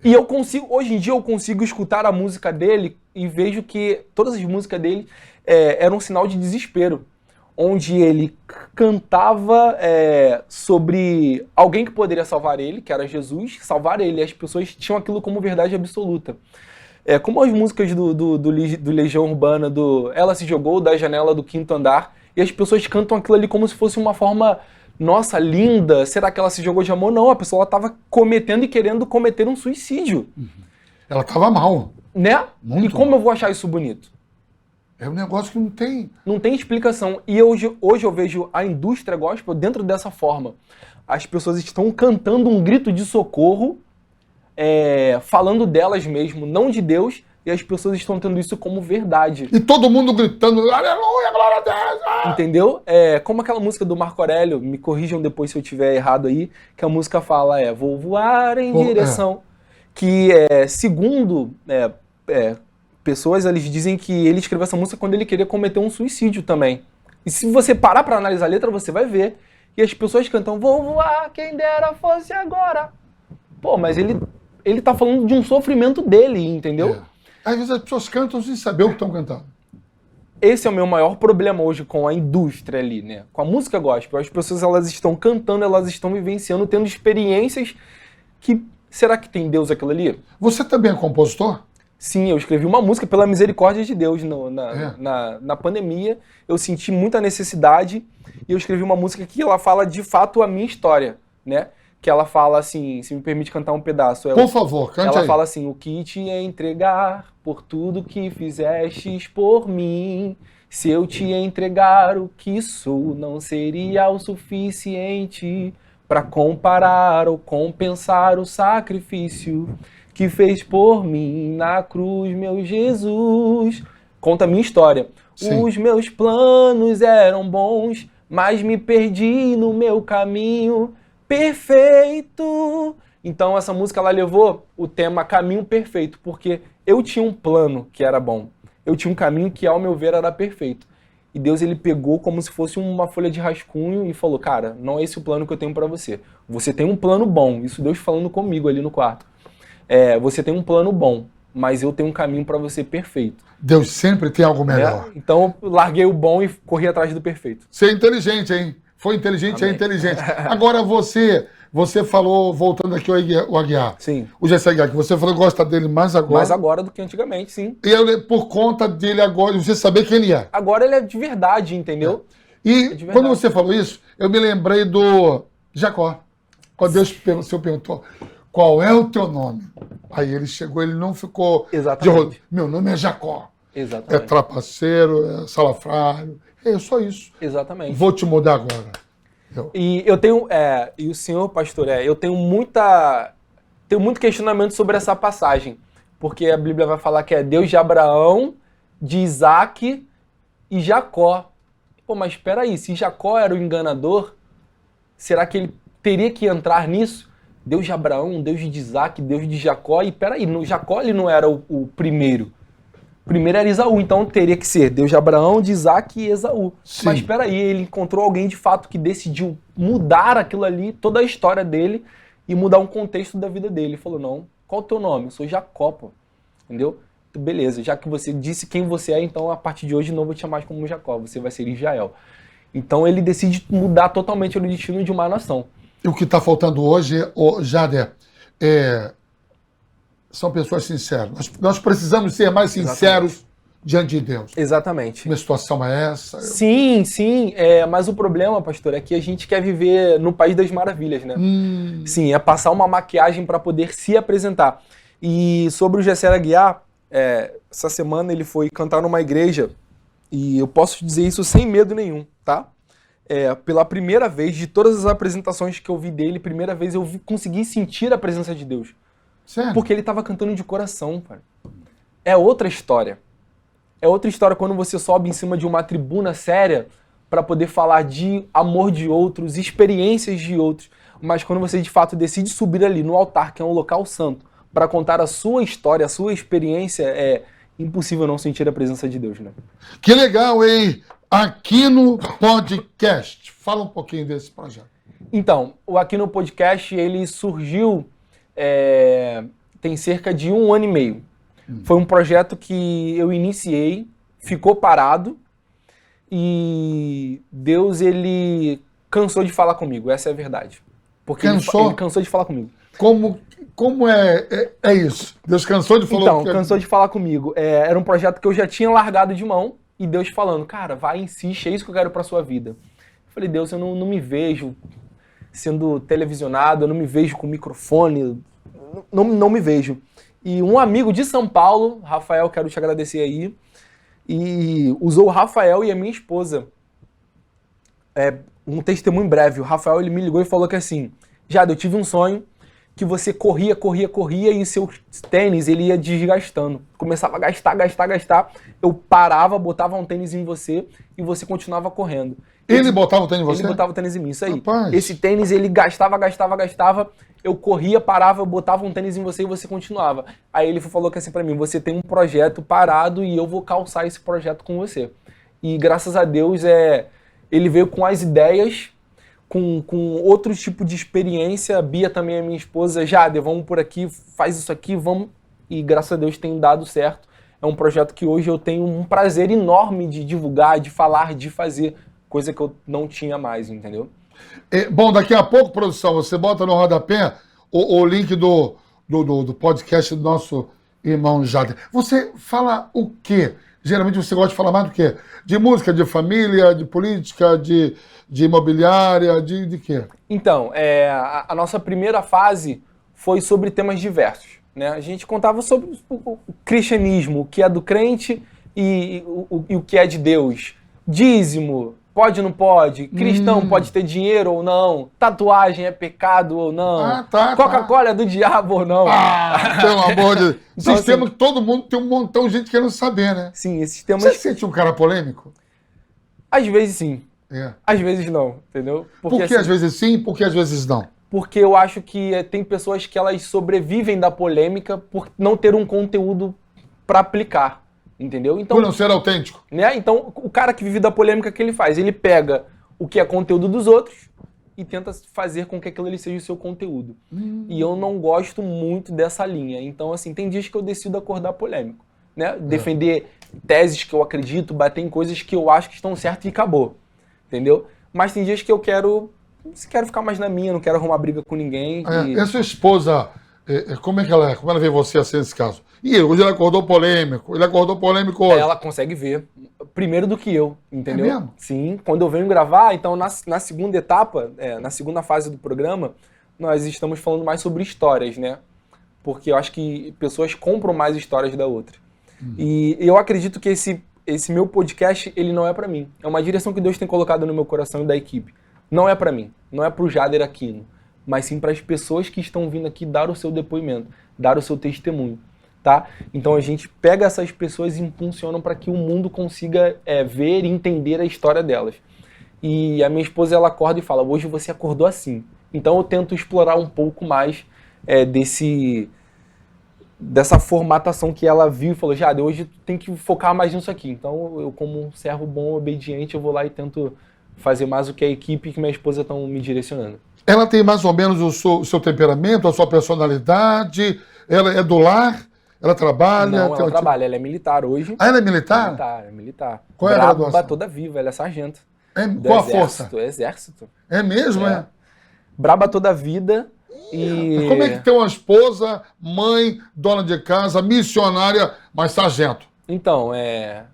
E eu consigo, hoje em dia eu consigo escutar a música dele e vejo que todas as músicas dele eram um sinal de desespero. Onde ele cantava sobre alguém que poderia salvar ele, que era Jesus, salvar ele. E as pessoas tinham aquilo como verdade absoluta. Como as músicas do Legião Urbana, do Ela se jogou da janela do 5º andar, e as pessoas cantam aquilo ali como se fosse uma forma, nossa, linda, será que ela se jogou de amor? Não, a pessoa estava cometendo e querendo cometer um suicídio. Ela estava mal. Né? Muito. E como eu vou achar isso bonito? É um negócio que não tem... Não tem explicação. E hoje eu vejo a indústria gospel dentro dessa forma. As pessoas estão cantando um grito de socorro, falando delas mesmo, não de Deus, e as pessoas estão tendo isso como verdade. E todo mundo gritando, aleluia, glória a Deus! Entendeu? Como aquela música do Marco Aurélio, me corrijam depois se eu estiver errado aí, que a música fala, vou voar em direção. Que, segundo pessoas, eles dizem que ele escreveu essa música quando ele queria cometer um suicídio também. E se você parar pra analisar a letra, você vai ver. E as pessoas cantam, vou voar, quem dera fosse agora. Pô, mas ele tá falando de um sofrimento dele, entendeu? Às vezes as pessoas cantam sem saber o que estão cantando. Esse é o meu maior problema hoje com a indústria ali, né? Com a música gospel. As pessoas, elas estão cantando, elas estão vivenciando, tendo experiências que... Será que tem Deus aquilo ali? Você também é compositor? Sim, eu escrevi uma música pela misericórdia de Deus na pandemia. Eu senti muita necessidade e eu escrevi uma música que ela fala de fato a minha história, né? Que ela fala assim, se me permite cantar um pedaço. Por favor, cante aí. Ela fala assim, o que te entregar por tudo que fizestes por mim. Se eu te entregar o que sou, não seria o suficiente para comparar ou compensar o sacrifício que fez por mim na cruz, meu Jesus. Conta a minha história. Sim. Os meus planos eram bons, mas me perdi no meu caminho perfeito. Então essa música ela levou o tema Caminho Perfeito, porque eu tinha um plano que era bom. Eu tinha um caminho que, ao meu ver, era perfeito. E Deus, ele pegou como se fosse uma folha de rascunho e falou, cara, não é esse o plano que eu tenho pra você. Você tem um plano bom. Isso Deus falando comigo ali no quarto. Você tem um plano bom, mas eu tenho um caminho pra você perfeito. Deus sempre tem algo melhor. Então eu larguei o bom e corri atrás do perfeito. Você é inteligente, hein? Foi inteligente, Amém. É inteligente. Agora você falou, voltando aqui o Aguiar. Sim. O Jessé Aguiar, que você falou que gosta dele mais agora. Mais agora do que antigamente, sim. E por conta dele agora, você saber quem ele é. Agora ele é de verdade, entendeu? E quando você falou isso, eu me lembrei do Jacó. Quando Deus perguntou, qual é o teu nome? Aí ele chegou, ele não ficou... Exatamente. Meu nome é Jacó. Exatamente. É trapaceiro, é salafrário. É só isso. Exatamente. Vou te mudar agora. E eu tenho... e o senhor, pastor, eu tenho muito questionamento sobre essa passagem. Porque a Bíblia vai falar que é Deus de Abraão, de Isaac e Jacó. Pô, mas espera aí, se Jacó era o enganador, será que ele teria que entrar nisso? Deus de Abraão, Deus de Isaac, Deus de Jacó. E peraí, Jacó ele não era o primeiro. O primeiro era Esaú, então teria que ser Deus de Abraão, de Isaac e Esaú. Sim. Mas peraí, ele encontrou alguém de fato que decidiu mudar aquilo ali, toda a história dele, e mudar um contexto da vida dele. Ele falou, não, qual o teu nome? Eu sou Jacó, pô. Entendeu? Beleza, já que você disse quem você é, então a partir de hoje não vou te chamar como Jacó, você vai ser Israel. Então ele decide mudar totalmente o destino de uma nação. E o que está faltando hoje, Jader, são pessoas sinceras. Nós precisamos ser mais sinceros diante de Deus. Exatamente. Uma situação é essa? Sim, mas o problema, pastor, é que a gente quer viver no País das Maravilhas, né? Sim, é passar uma maquiagem para poder se apresentar. E sobre o Gesser Aguiar, essa semana ele foi cantar numa igreja, e eu posso dizer isso sem medo nenhum, tá? Pela primeira vez, de todas as apresentações que eu vi dele, primeira vez eu consegui sentir a presença de Deus. Sério? Porque ele estava cantando de coração, cara. É outra história. É outra história quando você sobe em cima de uma tribuna séria para poder falar de amor de outros, experiências de outros. Mas quando você de fato decide subir ali no altar, que é um local santo, para contar a sua história, a sua experiência, é impossível não sentir a presença de Deus, né? Que legal, hein? Aqui no podcast. Fala um pouquinho desse projeto. Então, o Aqui no Podcast, ele surgiu tem cerca de 1 ano e meio. Foi um projeto que eu iniciei, ficou parado, e Deus, ele cansou de falar comigo, essa é a verdade. Porque ele cansou de falar comigo. Como é isso? Deus cansou de falar Então, cansou de falar comigo. Era um projeto que eu já tinha largado de mão, e Deus falando, cara, vai, insiste, é isso que eu quero pra sua vida. Eu falei, Deus, eu não me vejo sendo televisionado, eu não me vejo com microfone, não me vejo. E um amigo de São Paulo, Rafael, quero te agradecer aí, e usou o Rafael e a minha esposa. Um testemunho breve. O Rafael, ele me ligou e falou que assim, Jade, eu tive um sonho que você corria e seu tênis, ele ia desgastando. Começava a gastar. Eu parava, botava um tênis em você e você continuava correndo. Ele botava o tênis em você? Ele botava o tênis em mim, isso aí. Rapaz. Esse tênis, ele gastava. Eu corria, parava, eu botava um tênis em você e você continuava. Aí ele falou que assim pra mim, você tem um projeto parado e eu vou calçar esse projeto com você. E graças a Deus, ele veio com as ideias, com outro tipo de experiência. A Bia também é minha esposa. Jade, vamos por aqui, faz isso aqui, vamos. E graças a Deus tem dado certo. É um projeto que hoje eu tenho um prazer enorme de divulgar, de falar, de fazer, coisa que eu não tinha mais, entendeu? Bom, daqui a pouco, produção, você bota no rodapé o link do podcast do nosso irmão Jader. Você fala o quê? Geralmente você gosta de falar mais do quê? De música, de família, de política, de imobiliária, de quê? Então, a nossa primeira fase foi sobre temas diversos, né? A gente contava sobre o cristianismo, o que é do crente e o que é de Deus. Dízimo, pode ou não pode? Cristão pode ter dinheiro ou não? Tatuagem é pecado ou não? Coca-Cola é do diabo ou não? Pelo amor de Deus. Então, Esses temas que todo mundo tem um montão de gente querendo saber, né? Sim, esses temas... Você se sente um cara polêmico? Às vezes sim. É. Às vezes não, entendeu? Por que assim, às vezes sim, por que às vezes não? Porque eu acho que tem pessoas que elas sobrevivem da polêmica por não ter um conteúdo para aplicar, entendeu? Então, por não ser autêntico. Né? Então, o cara que vive da polêmica, o que ele faz? Ele pega o que é conteúdo dos outros e tenta fazer com que aquilo ali seja o seu conteúdo. E eu não gosto muito dessa linha. Então, assim, tem dias que eu decido acordar polêmico, né? Defender teses que eu acredito, bater em coisas que eu acho que estão certas e acabou, entendeu? Mas tem dias que eu quero ficar mais na minha, não quero arrumar briga com ninguém. E a sua esposa, como é que ela é? Como ela vê você assim nesse caso? E hoje ele acordou polêmico hoje. Ela consegue ver primeiro do que eu, entendeu? É mesmo? Sim, quando eu venho gravar, então na segunda etapa, na segunda fase do programa, nós estamos falando mais sobre histórias, né? Porque eu acho que pessoas compram mais histórias da outra. E eu acredito que esse meu podcast, ele não é pra mim. É uma direção que Deus tem colocado no meu coração e da equipe. Não é pra mim, não é pro Jader Aquino, mas sim para as pessoas que estão vindo aqui dar o seu depoimento, dar o seu testemunho, tá? Então a gente pega essas pessoas e impulsionam para que o mundo consiga ver e entender a história delas. E a minha esposa, ela acorda e fala, hoje você acordou assim. Então eu tento explorar um pouco mais dessa formatação que ela viu e falou, Jade, hoje tu tem que focar mais nisso aqui. Então eu, como um servo bom, obediente, eu vou lá e tento fazer mais o que a equipe e que minha esposa estão me direcionando. Ela tem mais ou menos o seu temperamento, a sua personalidade? Ela é do lar? Ela trabalha? Não, ela trabalha, ela é militar hoje. Ah, ela é militar? Militar, é militar. Qual é a Braba graduação? toda viva, ela é sargento. Qual a força? Exército. É mesmo, É. Braba toda a vida. E Como é que tem uma esposa, mãe, dona de casa, missionária, mas sargento? Então, é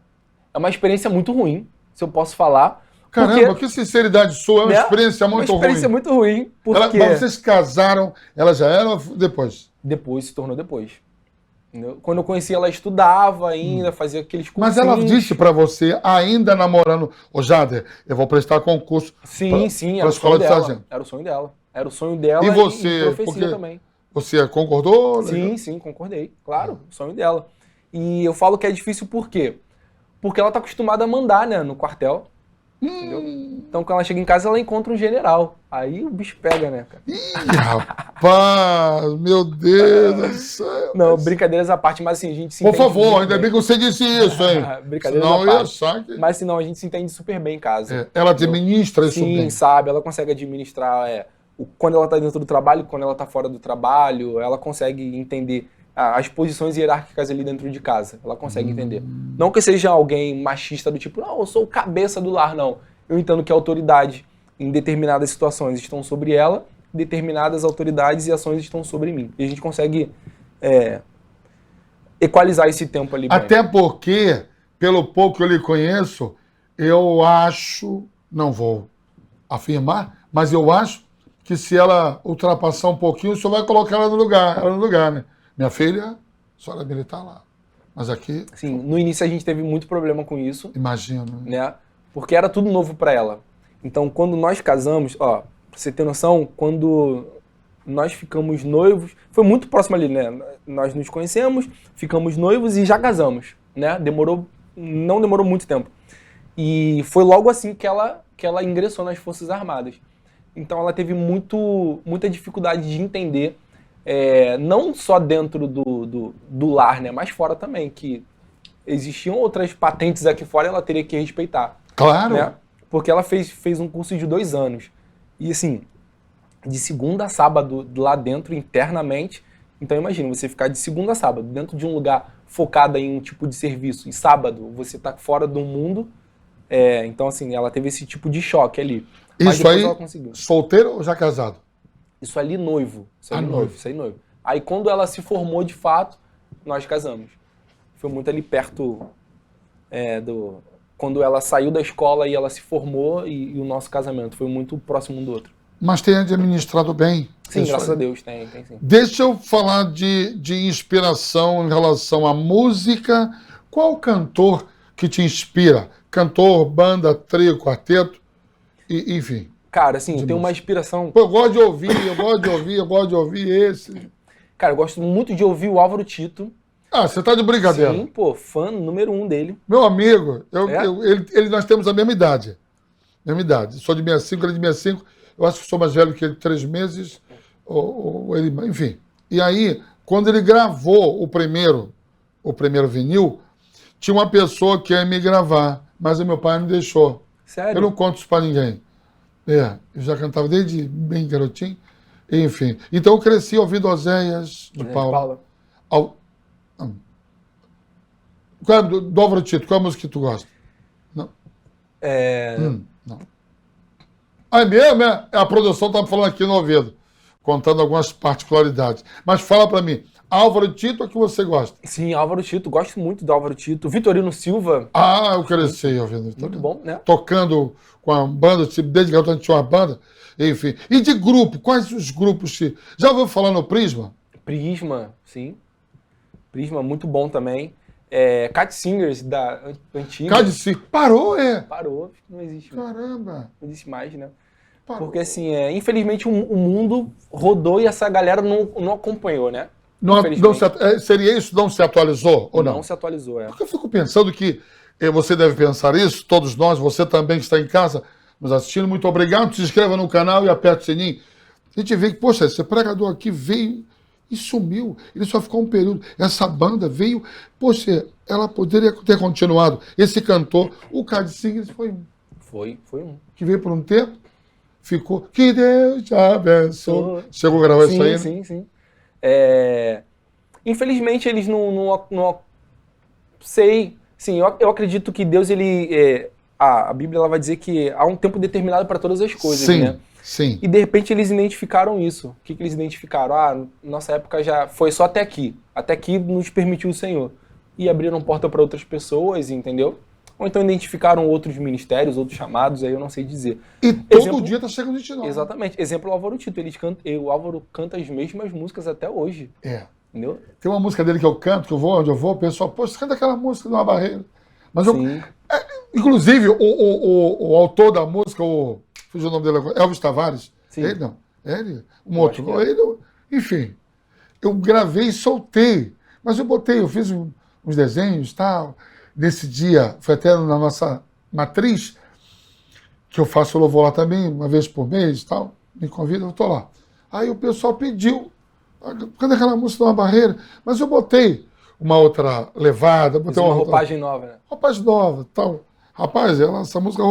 uma experiência muito ruim, se eu posso falar. Caramba, porque, que sinceridade sua, é uma né, experiência muito ruim. Uma experiência muito ruim, porque Mas vocês casaram, ela já era ou depois? depois se tornou depois. Entendeu? Quando eu conheci ela, estudava ainda, fazia aqueles cursos. Mas ela disse pra você, ainda namorando, ô Jader, eu vou prestar concurso Sim, pra era o escola sonho de dela. sargento. Era o sonho dela. Era o sonho dela E você, e profecia porque também. Você concordou? Sim, concordei. Claro, o sonho dela. E eu falo que é difícil por quê? Porque ela tá acostumada a mandar, né, no quartel. Entendeu? Então, quando ela chega em casa, ela encontra um general. Aí o bicho pega, né, cara? Ih, rapaz, meu Deus do céu. Não, brincadeiras à parte, mas assim, a gente se Por entende favor, muito ainda bem que você disse isso, hein? Brincadeiras Senão à eu ia parte. achar que... Mas senão a gente se entende super bem em casa. Ela administra isso Sim, bem. sabe, ela consegue administrar quando ela tá dentro do trabalho, quando ela tá fora do trabalho, ela consegue entender as posições hierárquicas ali dentro de casa. Ela consegue entender. Não que seja alguém machista do tipo, não, eu sou o cabeça do lar, não. Eu entendo que a autoridade em determinadas situações estão sobre ela, determinadas autoridades e ações estão sobre mim. E a gente consegue equalizar esse tempo ali bem. Até porque, pelo pouco que eu lhe conheço, eu acho, não vou afirmar, mas eu acho que se ela ultrapassar um pouquinho, o senhor vai colocar ela no lugar, né? Minha filha, a senhora é militar lá. Mas aqui, Sim, no início a gente teve muito problema com isso, imagino. né? Porque era tudo novo para ela. Então, quando nós casamos, pra você ter noção, quando nós ficamos noivos, foi muito próximo ali, né? Nós nos conhecemos, ficamos noivos e já casamos, né? Não demorou muito tempo. E foi logo assim que ela ingressou nas Forças Armadas. Então, ela teve muita dificuldade de entender, não só dentro do lar, né? Mas fora também, que existiam outras patentes aqui fora e ela teria que respeitar. Claro. Né? Porque ela fez um curso de 2 anos. E assim, de segunda a sábado lá dentro, internamente. Então imagina, você ficar de segunda a sábado dentro de um lugar focado em um tipo de serviço. E sábado você tá fora do mundo. Então assim, ela teve esse tipo de choque ali. Mas Isso depois aí, ela conseguiu. solteiro ou já casado? Isso ali noivo. Isso aí noivo. noivo. Aí quando ela se formou de fato, nós casamos. Foi muito ali perto quando ela saiu da escola e ela se formou e o nosso casamento foi muito próximo um do outro. Mas tem administrado bem. Sim, Isso graças aí. a Deus, tem sim. Deixa eu falar de inspiração em relação à música. Qual cantor que te inspira? Cantor, banda, trio, quarteto, enfim. Cara, assim, eu tenho uma música. inspiração. Pô, eu gosto de ouvir esse. Cara, eu gosto muito de ouvir o Álvaro Tito. Ah, você tá de brincadeira. Sim, pô, fã número 1 dele. Meu amigo, É? nós temos a mesma idade. Sou de 65, ele é de 65. Eu acho que sou mais velho que ele 3 meses. Ou ele, enfim. E aí, quando ele gravou o primeiro vinil, tinha uma pessoa que ia me gravar, mas o meu pai não deixou. Sério? Eu não conto isso pra ninguém. Eu já cantava desde bem garotinho. Enfim. Então eu cresci ouvindo Oséias de Paula. Qual é do Álvaro Tito? Qual é a música que tu gosta? Não. Não. Ah, é mesmo? A produção estava falando aqui no ouvido, contando algumas particularidades. Mas fala pra mim, Álvaro Tito é que você gosta? Sim, Álvaro Tito. Gosto muito do Álvaro Tito. Vitorino Silva. Ah, eu cresci ouvindo. Muito bom, né? Tocando com a banda, desde garoto a gente tinha uma banda. Enfim. E de grupo, quais os grupos que... Já ouviu falar no Prisma? Prisma, sim. Prisma, muito bom também. Cat Singers, da antiga. Parou, Parou, não existe mais. Caramba. Não existe mais, né? Parou. Porque assim, infelizmente o mundo rodou e essa galera não acompanhou, né? Seria isso? Não se atualizou ou não? Não se atualizou, Porque eu fico pensando que você deve pensar isso, todos nós, você também que está em casa nos assistindo, muito obrigado, se inscreva no canal e aperte o sininho. A gente vê que, poxa, esse pregador aqui veio e sumiu. Ele só ficou um período. Essa banda veio, poxa, ela poderia ter continuado. Esse cantor, o Cade Singers foi um. Foi um. Que veio por um tempo, ficou. Que Deus te abençoe. Chegou a gravar isso aí? Né? Sim. Infelizmente, eles não sei. Sim, eu acredito que Deus, a Bíblia ela vai dizer que há um tempo determinado para todas as coisas, sim, né? Sim. E de repente eles identificaram isso. O que eles identificaram? Nossa época já foi só até aqui. Até aqui nos permitiu o Senhor. E abriram porta para outras pessoas, entendeu? Ou então identificaram outros ministérios, outros chamados, aí eu não sei dizer. E todo dia tá chegando gente nova. Exatamente. Exemplo, o Álvaro Tito. O Álvaro canta as mesmas músicas até hoje. Entendeu? Tem uma música dele que eu canto, que eu vou onde eu vou, o pessoal, pô, você canta aquela música de uma barreira. Mas inclusive, o autor da música, fugiu o nome dele agora, Elvis Tavares. Sim. Ele não. Outro. Enfim, eu gravei e soltei. Mas eu fiz uns desenhos e tal. Nesse dia, foi até na nossa matriz, que eu faço louvor lá também, uma vez por mês e tal. Me convida, eu tô lá. Aí o pessoal pediu, canta aquela música de uma barreira, mas eu botei uma outra levada, botei uma roupagem nova, né? Roupagem nova, tal. Rapaz, essa música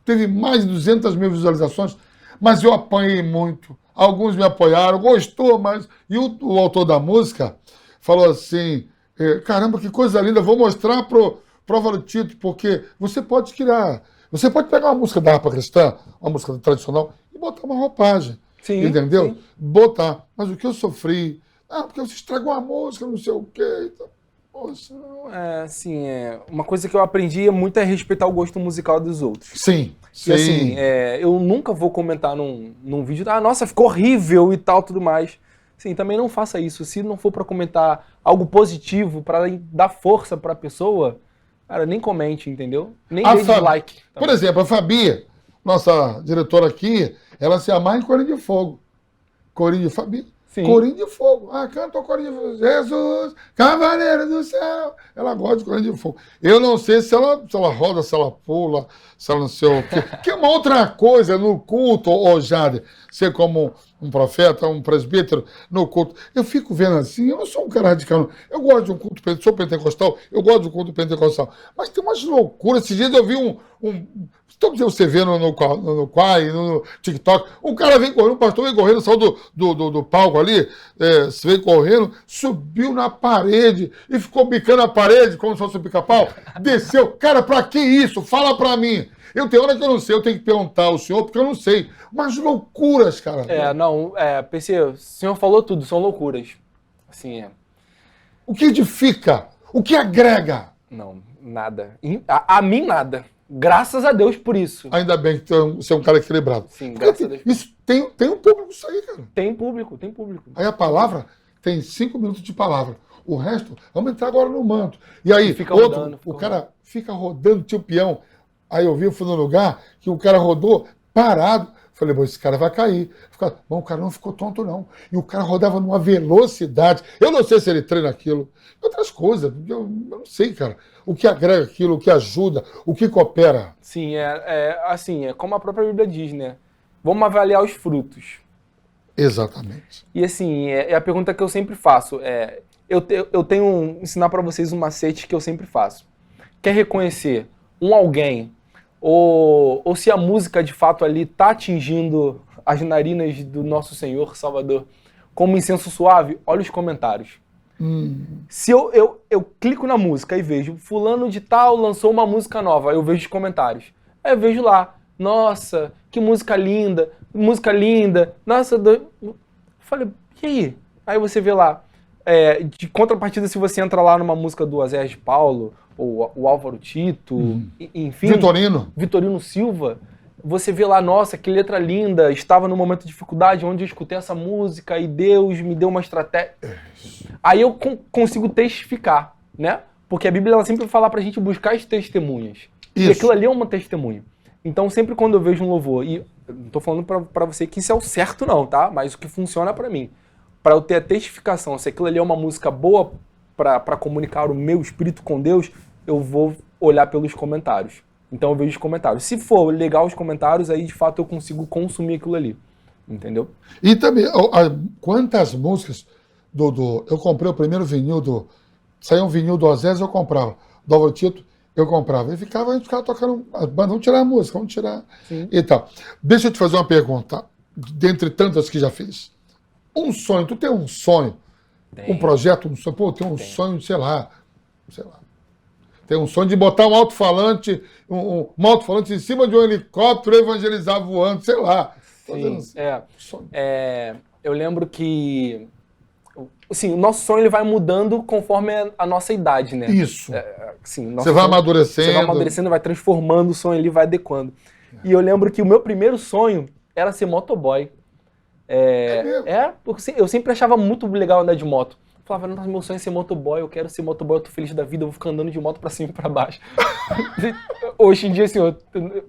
teve mais de 200 mil visualizações, mas eu apanhei muito. Alguns me apoiaram, gostou, mas... E o autor da música falou assim, caramba, que coisa linda, vou mostrar pro Álvaro Tito, porque você pode criar... Você pode pegar uma música da harpa cristã, uma música tradicional, e botar uma roupagem. Sim, entendeu? Sim. Botar. Mas o que eu sofri... porque você estragou a música, não sei o quê. Então, poxa. Uma coisa que eu aprendi muito é respeitar o gosto musical dos outros. Sim. E assim, eu nunca vou comentar num vídeo, nossa, ficou horrível e tal, tudo mais. Sim, também não faça isso. Se não for pra comentar algo positivo, pra dar força pra pessoa, cara, nem comente, entendeu? Nem dê dislike. Por exemplo, a Fabi, nossa diretora aqui, ela se amarra em Corinho de Fogo. Corinho de Fabi. Sim. Corinho de Fogo. Canta o Corinho de Fogo. Jesus, Cavaleiro do Céu. Ela gosta de Corinho de Fogo. Eu não sei se ela roda, se ela pula, se ela não sei o quê. Que é uma outra coisa no culto, Jade. Ser como um profeta, um presbítero no culto. Eu fico vendo assim, eu não sou um cara radical. Não. Eu gosto de um culto, sou pentecostal, eu gosto do culto pentecostal. Mas tem umas loucuras. Esses dias eu vi todo dia você vê no Quai, no TikTok, o cara vem correndo, o pastor vem correndo, saiu do palco ali, você vem correndo, subiu na parede e ficou bicando a parede, como se fosse um pica-pau, desceu. Cara, pra que isso? Fala pra mim. Eu tenho hora que eu não sei, eu tenho que perguntar ao senhor, porque eu não sei. Umas loucuras, cara. PC, o senhor falou tudo, são loucuras. Assim, O que edifica? O que agrega? Não, nada. A mim, nada. Graças a Deus por isso. Ainda bem que você é um cara equilibrado. Sim, graças a Deus. Isso tem um público isso aí, cara. Tem público. Aí a palavra tem 5 minutos de palavra. O resto, vamos entrar agora no manto. E aí, o cara fica rodando, tio peão. Aí eu fui num lugar que o cara rodou parado. Falei, bom, esse cara vai cair. Bom, o cara não ficou tonto, não. E o cara rodava numa velocidade. Eu não sei se ele treina aquilo. Outras coisas. Eu não sei, cara. O que agrega aquilo, o que ajuda, o que coopera. Sim, assim, como a própria Bíblia diz, né? Vamos avaliar os frutos. Exatamente. E assim, é a pergunta que eu sempre faço. Eu tenho ensinar para vocês um macete que eu sempre faço. Quer reconhecer alguém ou se a música de fato ali está atingindo as narinas do nosso Senhor Salvador como incenso suave? Olha os comentários. Se eu clico na música e vejo fulano de tal lançou uma música nova, eu vejo os comentários. Aí eu vejo lá, nossa, que música linda, nossa, eu falei, e aí? Aí você vê lá, de contrapartida, se você entra lá numa música do Azé de Paulo, ou o Álvaro Tito, enfim... Vitorino Silva, você vê lá, nossa, que letra linda, estava num momento de dificuldade, onde eu escutei essa música e Deus me deu uma estratégia. Aí eu consigo testificar, né? Porque a Bíblia ela sempre fala pra gente buscar as testemunhas. Isso. E aquilo ali é uma testemunha. Então sempre quando eu vejo um louvor, e não tô falando pra você que isso é o certo não, tá? Mas o que funciona pra mim, pra eu ter a testificação, se aquilo ali é uma música boa pra comunicar o meu espírito com Deus, eu vou olhar pelos comentários. Então eu vejo os comentários. Se for legal os comentários, aí de fato eu consigo consumir aquilo ali. entendeu? E também, quantas músicas eu comprei o primeiro vinil saiu um vinil do Ozés, eu comprava. Do Álvaro Tito, eu comprava. A gente ficava tocando, vamos tirar a música, vamos tirar Sim. e tal. Deixa eu te fazer uma pergunta, dentre tantas que já fiz. Um sonho, tu tem um sonho, um projeto, um sonho, pô, tem um sonho, sei lá. Tem um sonho de botar um alto-falante, um alto-falante em cima de um helicóptero e evangelizar voando, sei lá. Sim, eu lembro que assim, o nosso sonho ele vai mudando conforme a nossa idade, né? Isso. Você vai amadurecendo, vai transformando o sonho ali, vai adequando. E eu lembro que o meu primeiro sonho era ser motoboy. Porque eu sempre achava muito legal andar de moto. Eu falava, nossa, meu sonho é ser motoboy, eu quero ser motoboy, eu tô feliz da vida, eu vou ficar andando de moto pra cima e pra baixo. Hoje em dia, assim,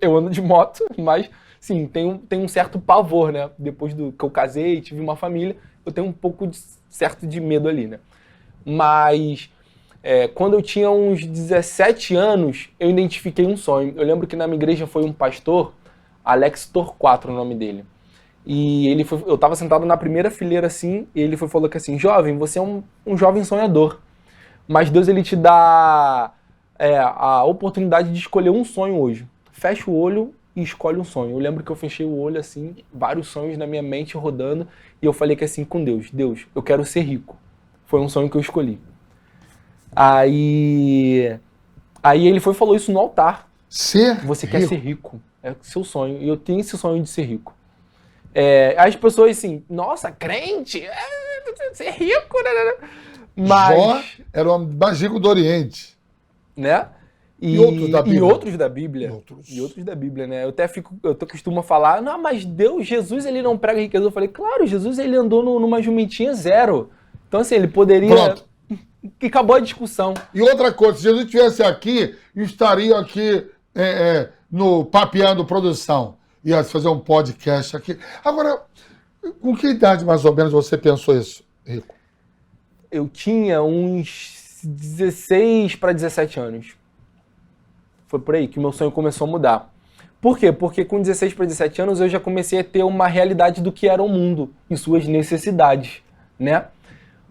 eu ando de moto, mas, sim, tem um certo pavor, né? Depois que eu casei, tive uma família, eu tenho um pouco certo de medo ali, né? Mas, quando eu tinha uns 17 anos, eu identifiquei um sonho. Eu lembro que na minha igreja foi um pastor, Alex Torquato, o nome dele. E eu estava sentado na primeira fileira assim, e ele falou que assim, jovem, você é um jovem sonhador, mas Deus ele te dá a oportunidade de escolher um sonho hoje. Fecha o olho e escolhe um sonho. Eu lembro que eu fechei o olho assim, vários sonhos na minha mente rodando, e eu falei que assim com Deus, eu quero ser rico. Foi um sonho que eu escolhi. Aí ele falou isso no altar. Você quer ser rico, é o seu sonho, e eu tenho esse sonho de ser rico. As pessoas assim, nossa, crente, ser rico, né? Mas Jó era o homem mais rico do Oriente. Né? E outros da Bíblia. E outros da Bíblia, né? Eu costumo falar, não, mas Jesus, ele não prega riqueza. Eu falei, claro, Jesus, ele andou numa jumentinha zero. Então, assim, ele poderia... Pronto. E acabou a discussão. E outra coisa, se Jesus estivesse aqui, estaria aqui no Papeando Produção. Ia fazer um podcast aqui. Agora, com que idade mais ou menos você pensou isso, Rico? Eu tinha uns 16 para 17 anos. Foi por aí que o meu sonho começou a mudar. Por quê? Porque com 16 para 17 anos eu já comecei a ter uma realidade do que era o mundo e suas necessidades, né?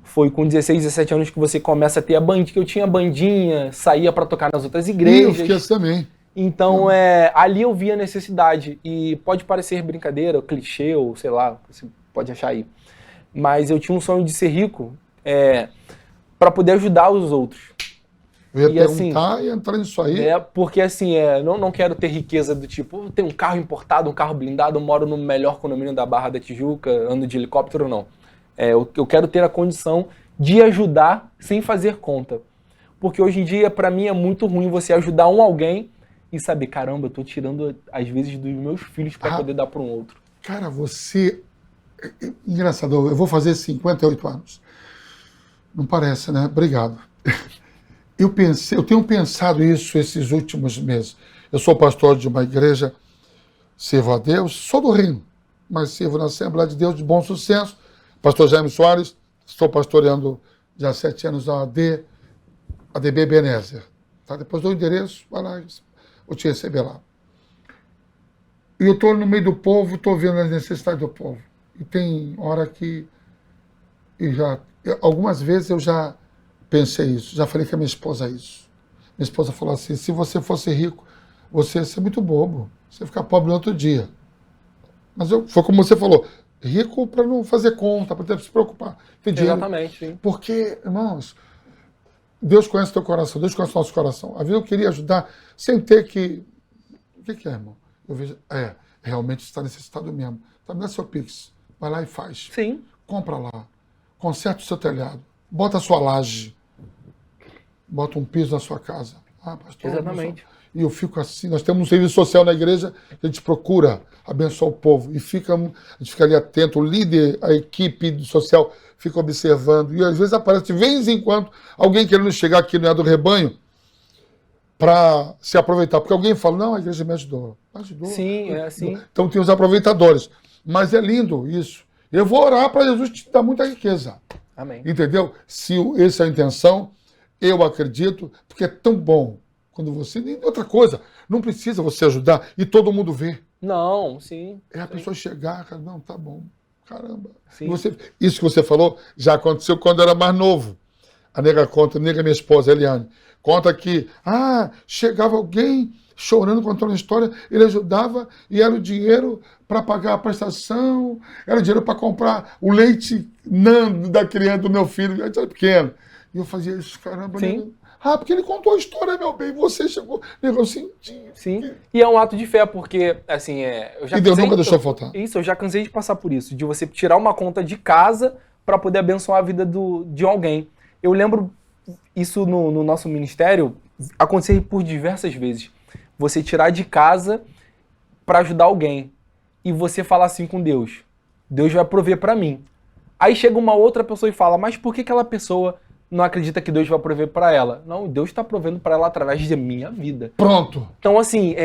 Foi com 16, 17 anos que você começa a ter a bandinha, que eu tinha bandinha, saía para tocar nas outras igrejas. Eu esqueço também. Então, ali eu vi a necessidade. E pode parecer brincadeira, clichê, ou sei lá, você pode achar aí. Mas eu tinha um sonho de ser rico para poder ajudar os outros. Eu ia perguntar e entrar nisso aí. Porque assim, não quero ter riqueza do tipo, ter um carro importado, um carro blindado, eu moro no melhor condomínio da Barra da Tijuca, ando de helicóptero, não. Eu quero ter a condição de ajudar sem fazer conta. Porque hoje em dia, para mim, é muito ruim você ajudar alguém e saber, caramba, eu tô tirando, às vezes, dos meus filhos para poder dar para um outro. Cara, você... Engraçado, eu vou fazer 58 anos. Não parece, né? Obrigado. Eu tenho pensado isso esses últimos meses. Eu sou pastor de uma igreja, sirvo a Deus, sou do Reino, mas sirvo na Assembleia de Deus de Bom Sucesso. Pastor Jaime Soares, estou pastoreando já há 7 anos a ADB Ebenezer. Tá? Depois do endereço, vai lá, vou te receber lá. E eu estou no meio do povo, estou vendo as necessidades do povo. E tem hora que... algumas vezes eu já pensei isso, já falei com a minha esposa isso. Minha esposa falou assim, se você fosse rico, você ia ser muito bobo, você ia ficar pobre no outro dia. Mas foi como você falou, rico para não fazer conta, para não se preocupar. Exatamente, sim. Porque, irmãos, Deus conhece teu coração, Deus conhece o nosso coração. Às vezes eu queria ajudar sem ter que... O que é, irmão? Eu vejo, realmente está necessitado mesmo. Tá, me dá seu Pix, vai lá e faz. Sim. Compra lá, conserta o seu telhado, bota a sua laje, bota um piso na sua casa. Pastor, exatamente. E eu fico assim, nós temos um serviço social na igreja, que a gente procura abençoar o povo, e a gente fica ali atento, o líder, a equipe social fica observando, e às vezes aparece de vez em quando alguém querendo chegar aqui no do rebanho para se aproveitar, porque alguém fala, não, a igreja me ajudou. Ajudou. Sim, é assim. Então tem os aproveitadores, mas é lindo isso. Eu vou orar para Jesus te dar muita riqueza. Amém. Entendeu? Se essa é a intenção, eu acredito, porque é tão bom quando você... Outra coisa, não precisa você ajudar e todo mundo vê. Não, sim. É a sim. pessoa chegar, cara, não, tá bom, caramba. Sim. Isso que você falou já aconteceu quando eu era mais novo. A nega, minha esposa, Eliane, conta que, chegava alguém chorando, contando a história, ele ajudava e era o dinheiro para pagar a prestação, era o dinheiro para comprar o leite Nando da criança do meu filho, eu era pequeno. E eu fazia isso, caramba, Sim. nega. Porque ele contou a história, meu bem, você chegou, nega, eu senti. Sim. E é um ato de fé, porque, assim, eu já E Deus cansei, nunca deixou faltar. Isso, eu já cansei de passar por isso, de você tirar uma conta de casa para poder abençoar a vida de alguém. Eu lembro isso no nosso ministério acontecer por diversas vezes. Você tirar de casa para ajudar alguém e você falar assim com Deus: Deus vai prover para mim. Aí chega uma outra pessoa e fala: mas por que aquela pessoa não acredita que Deus vai prover para ela? Não, Deus está provendo para ela através da minha vida. Pronto. Então, assim,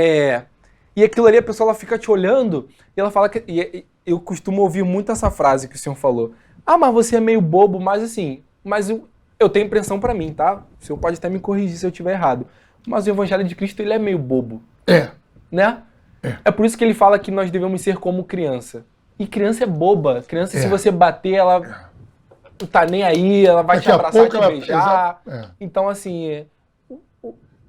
e aquilo ali, a pessoa ela fica te olhando e ela fala que... E eu costumo ouvir muito essa frase que o senhor falou. Mas você é meio bobo, mas assim... Mas eu tenho impressão para mim, tá? O senhor pode até me corrigir se eu estiver errado. Mas o Evangelho de Cristo, ele é meio bobo. Né? É por isso que ele fala que nós devemos ser como criança. E criança é boba. Criança, se você bater, ela não tá nem aí, ela vai te abraçar, te beijar. Então, assim...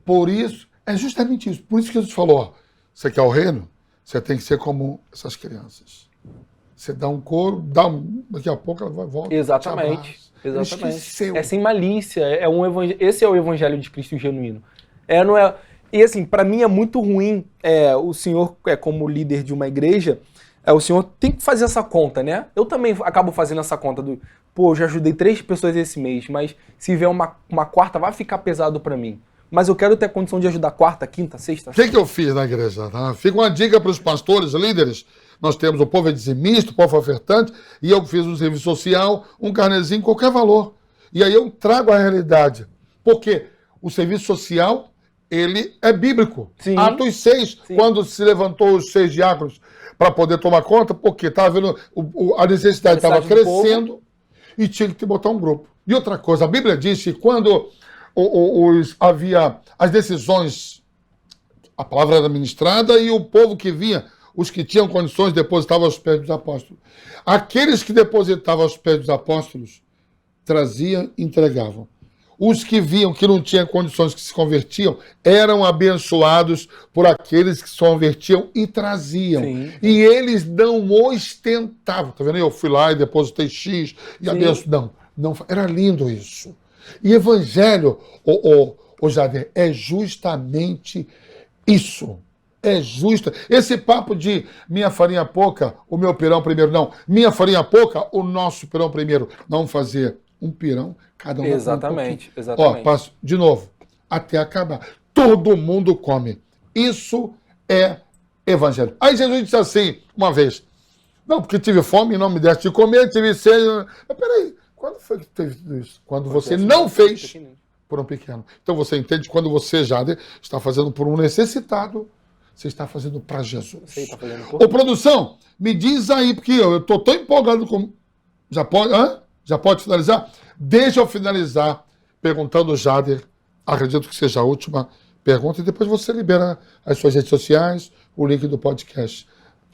Por isso, é justamente isso. Por isso que Jesus falou, ó, você quer o reino? Você tem que ser como essas crianças. Você dá um couro, daqui a pouco ela vai voltar. Exatamente. É sem malícia. Esse é o Evangelho de Cristo genuíno. Não é... E assim, para mim é muito ruim o senhor, como líder de uma igreja, o senhor tem que fazer essa conta, né? Eu também acabo fazendo essa conta do, eu já ajudei 3 pessoas esse mês, mas se vier uma quarta, vai ficar pesado para mim. Mas eu quero ter a condição de ajudar quarta, quinta, sexta. O que eu fiz na igreja? Tá? Fica uma dica para os pastores, líderes. Nós temos o povo dizimista, o povo ofertante, e eu fiz um serviço social, um carnezinho, qualquer valor. E aí eu trago a realidade. Porque o serviço social, ele é bíblico. Sim. Atos 6, quando se levantou os 6 diáconos para poder tomar conta, porque estava vendo a necessidade estava crescendo e tinha que botar um grupo. E outra coisa, a Bíblia diz que quando havia as decisões, a palavra era ministrada e o povo que vinha, os que tinham condições, depositavam aos pés dos apóstolos. Aqueles que depositavam aos pés dos apóstolos, traziam e entregavam. Os que viam que não tinham condições, que se convertiam, eram abençoados por aqueles que se convertiam e traziam. Sim. E eles não ostentavam. Tá vendo? Eu fui lá e depositei X e abençoei. Não, era lindo isso. E evangelho, Jader, é justamente isso. É justo. Esse papo de minha farinha pouca, o meu pirão primeiro, não. Minha farinha pouca, o nosso pirão primeiro. Não fazer um pirão, cada um. Exatamente. Passo de novo, até acabar. Todo mundo come. Isso é evangelho. Aí Jesus disse assim, uma vez, não, porque tive fome e não me deste de comer, tive sede. Mas peraí, quando foi que teve tudo isso? Quando você não fez por um pequeno. Então você entende, quando você, Jader, está fazendo por um necessitado, você está fazendo para Jesus. Ô, produção, me diz aí, porque eu estou tão empolgado com... Já pode finalizar? Deixa eu finalizar perguntando, Jader, acredito que seja a última pergunta, e depois você libera as suas redes sociais, o link do podcast.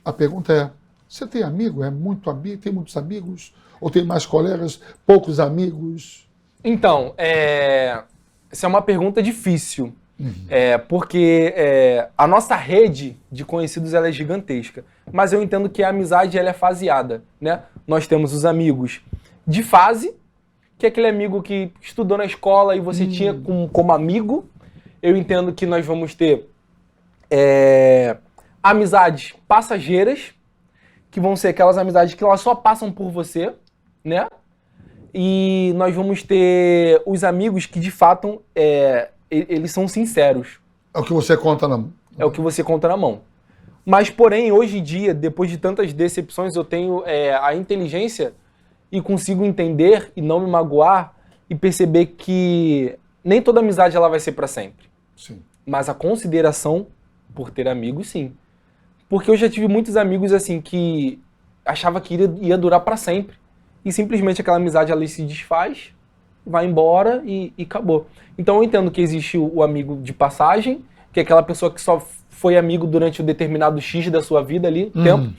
A pergunta é, você tem amigo? É muito amigo? Tem muitos amigos? Ou tem mais colegas? Poucos amigos? Então, essa é uma pergunta difícil. Porque a nossa rede de conhecidos ela é gigantesca. Mas eu entendo que a amizade ela é faseada, né? Nós temos os amigos de fase, que é aquele amigo que estudou na escola e você tinha como amigo. Eu entendo que nós vamos ter amizades passageiras, que vão ser aquelas amizades que elas só passam por você, né? E nós vamos ter os amigos que, de fato, eles são sinceros. É o que você conta na mão. É o que você conta na mão. Mas, porém, hoje em dia, depois de tantas decepções, eu tenho a inteligência e consigo entender e não me magoar e perceber que nem toda amizade ela vai ser para sempre. Sim. Mas a consideração por ter amigos, sim. Porque eu já tive muitos amigos assim que achava que ia durar para sempre. E simplesmente aquela amizade ali se desfaz, vai embora e acabou. Então eu entendo que existe o amigo de passagem, que é aquela pessoa que só foi amigo durante um determinado X da sua vida ali, tempo.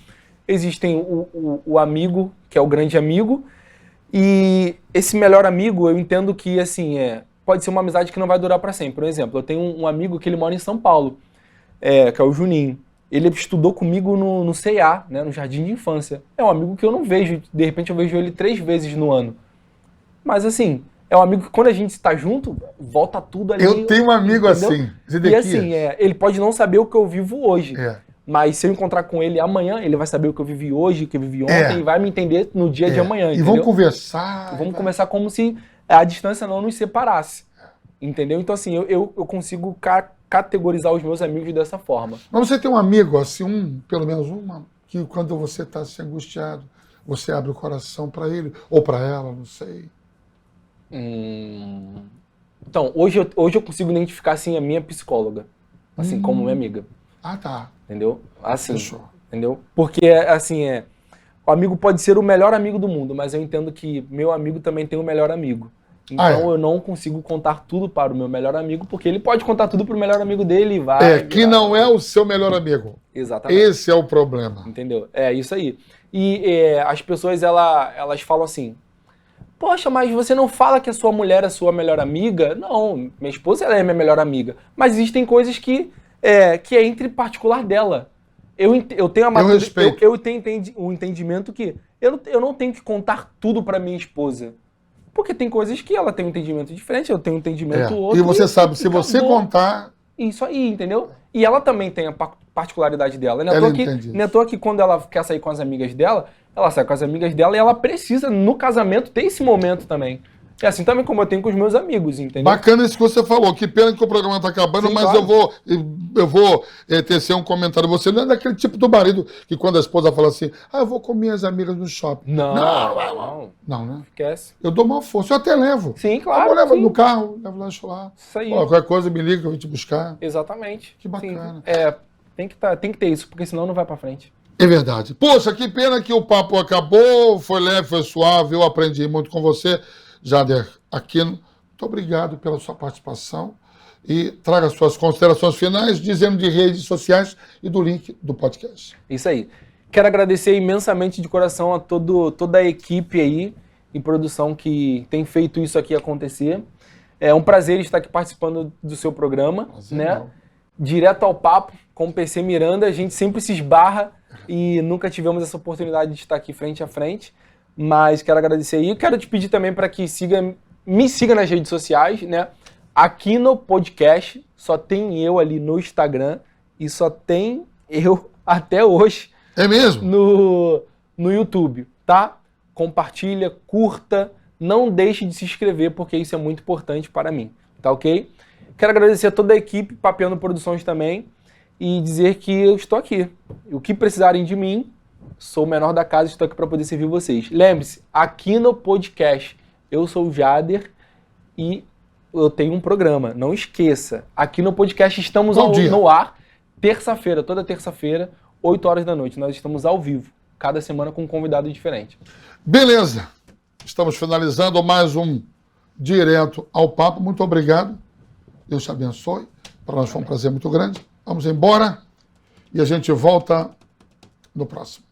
Existem o amigo, que é o grande amigo, e esse melhor amigo, eu entendo que, assim, pode ser uma amizade que não vai durar para sempre. Por exemplo, eu tenho um amigo que ele mora em São Paulo, que é o Juninho. Ele estudou comigo no CA, né, no Jardim de Infância. É um amigo que eu não vejo, de repente eu vejo ele 3 vezes no ano. Mas, assim, é um amigo que quando a gente está junto, volta tudo ali. Eu tenho um amigo entendeu? assim, E Zedequias. assim, ele pode não saber o que eu vivo hoje. É. Mas se eu encontrar com ele amanhã, ele vai saber o que eu vivi hoje, o que eu vivi ontem, e vai me entender no dia de amanhã, E entendeu? vamos conversar. Vamos conversar como se a distância não nos separasse. Entendeu? Então, assim, eu consigo categorizar os meus amigos dessa forma. Mas você tem um amigo, assim, pelo menos uma, que quando você está assim, angustiado, você abre o coração para ele, ou para ela, não sei. Então, hoje eu consigo identificar, assim, a minha psicóloga, assim, como minha amiga. Ah, tá. Entendeu? Assim, Fechou. entendeu? Porque, assim, o amigo pode ser o melhor amigo do mundo, mas eu entendo que meu amigo também tem o melhor amigo. Então eu não consigo contar tudo para o meu melhor amigo, porque ele pode contar tudo para o melhor amigo dele e vai. Que não é o seu melhor amigo. Exatamente. Esse é o problema. Entendeu? É isso aí. E as pessoas, elas falam assim, poxa, mas você não fala que a sua mulher é sua melhor amiga? Não, minha esposa ela é minha melhor amiga. Mas existem coisas que é entre particular dela. Eu tenho a respeito. Eu tenho o entendimento que eu não tenho que contar tudo para minha esposa. Porque tem coisas que ela tem um entendimento diferente, eu tenho um entendimento outro. E você sabe, se você contar... Isso aí, entendeu? E ela também tem a particularidade dela. Não é à toa que quando ela quer sair com as amigas dela, ela sai com as amigas dela e ela precisa, no casamento, ter esse momento também. É assim também como eu tenho com os meus amigos, entendeu? Bacana isso que você falou. Que pena que o programa está acabando, Sim, mas claro. eu vou tecer um comentário. Você não é daquele tipo do marido que quando a esposa fala assim, eu vou com minhas amigas no shopping. Não. Não, né? Esquece. Eu dou uma força, eu até levo. Sim, claro. Eu levo sim. no carro, levo lanche lá. Isso aí. Qualquer coisa me liga que eu vou te buscar. Exatamente. Que bacana. Tem que ter isso, porque senão não vai pra frente. É verdade. Poxa, que pena que o papo acabou, foi leve, foi suave, eu aprendi muito com você. Jader Aquino, muito obrigado pela sua participação e traga suas considerações finais, dizendo de redes sociais e do link do podcast. Isso aí. Quero agradecer imensamente de coração a toda a equipe aí em produção que tem feito isso aqui acontecer. É um prazer estar aqui participando do seu programa, né? Direto ao papo com o PC Miranda, a gente sempre se esbarra e nunca tivemos essa oportunidade de estar aqui frente a frente. Mas quero agradecer aí. Quero te pedir também para que me siga nas redes sociais, né? Aqui no podcast, só tem eu ali no Instagram e só tem eu até hoje. É mesmo? No YouTube, tá? Compartilha, curta, não deixe de se inscrever, porque isso é muito importante para mim, tá ok? Quero agradecer a toda a equipe, Papeando Produções também, e dizer que eu estou aqui. O que precisarem de mim, sou o menor da casa e estou aqui para poder servir vocês. Lembre-se, aqui no podcast, eu sou o Jader e eu tenho um programa. Não esqueça, aqui no podcast estamos no ar, terça-feira, toda terça-feira, 8 horas da noite. Nós estamos ao vivo, cada semana com um convidado diferente. Beleza. Estamos finalizando mais um Direto ao Papo. Muito obrigado. Deus te abençoe. Para nós foi um prazer muito grande. Vamos embora e a gente volta no próximo.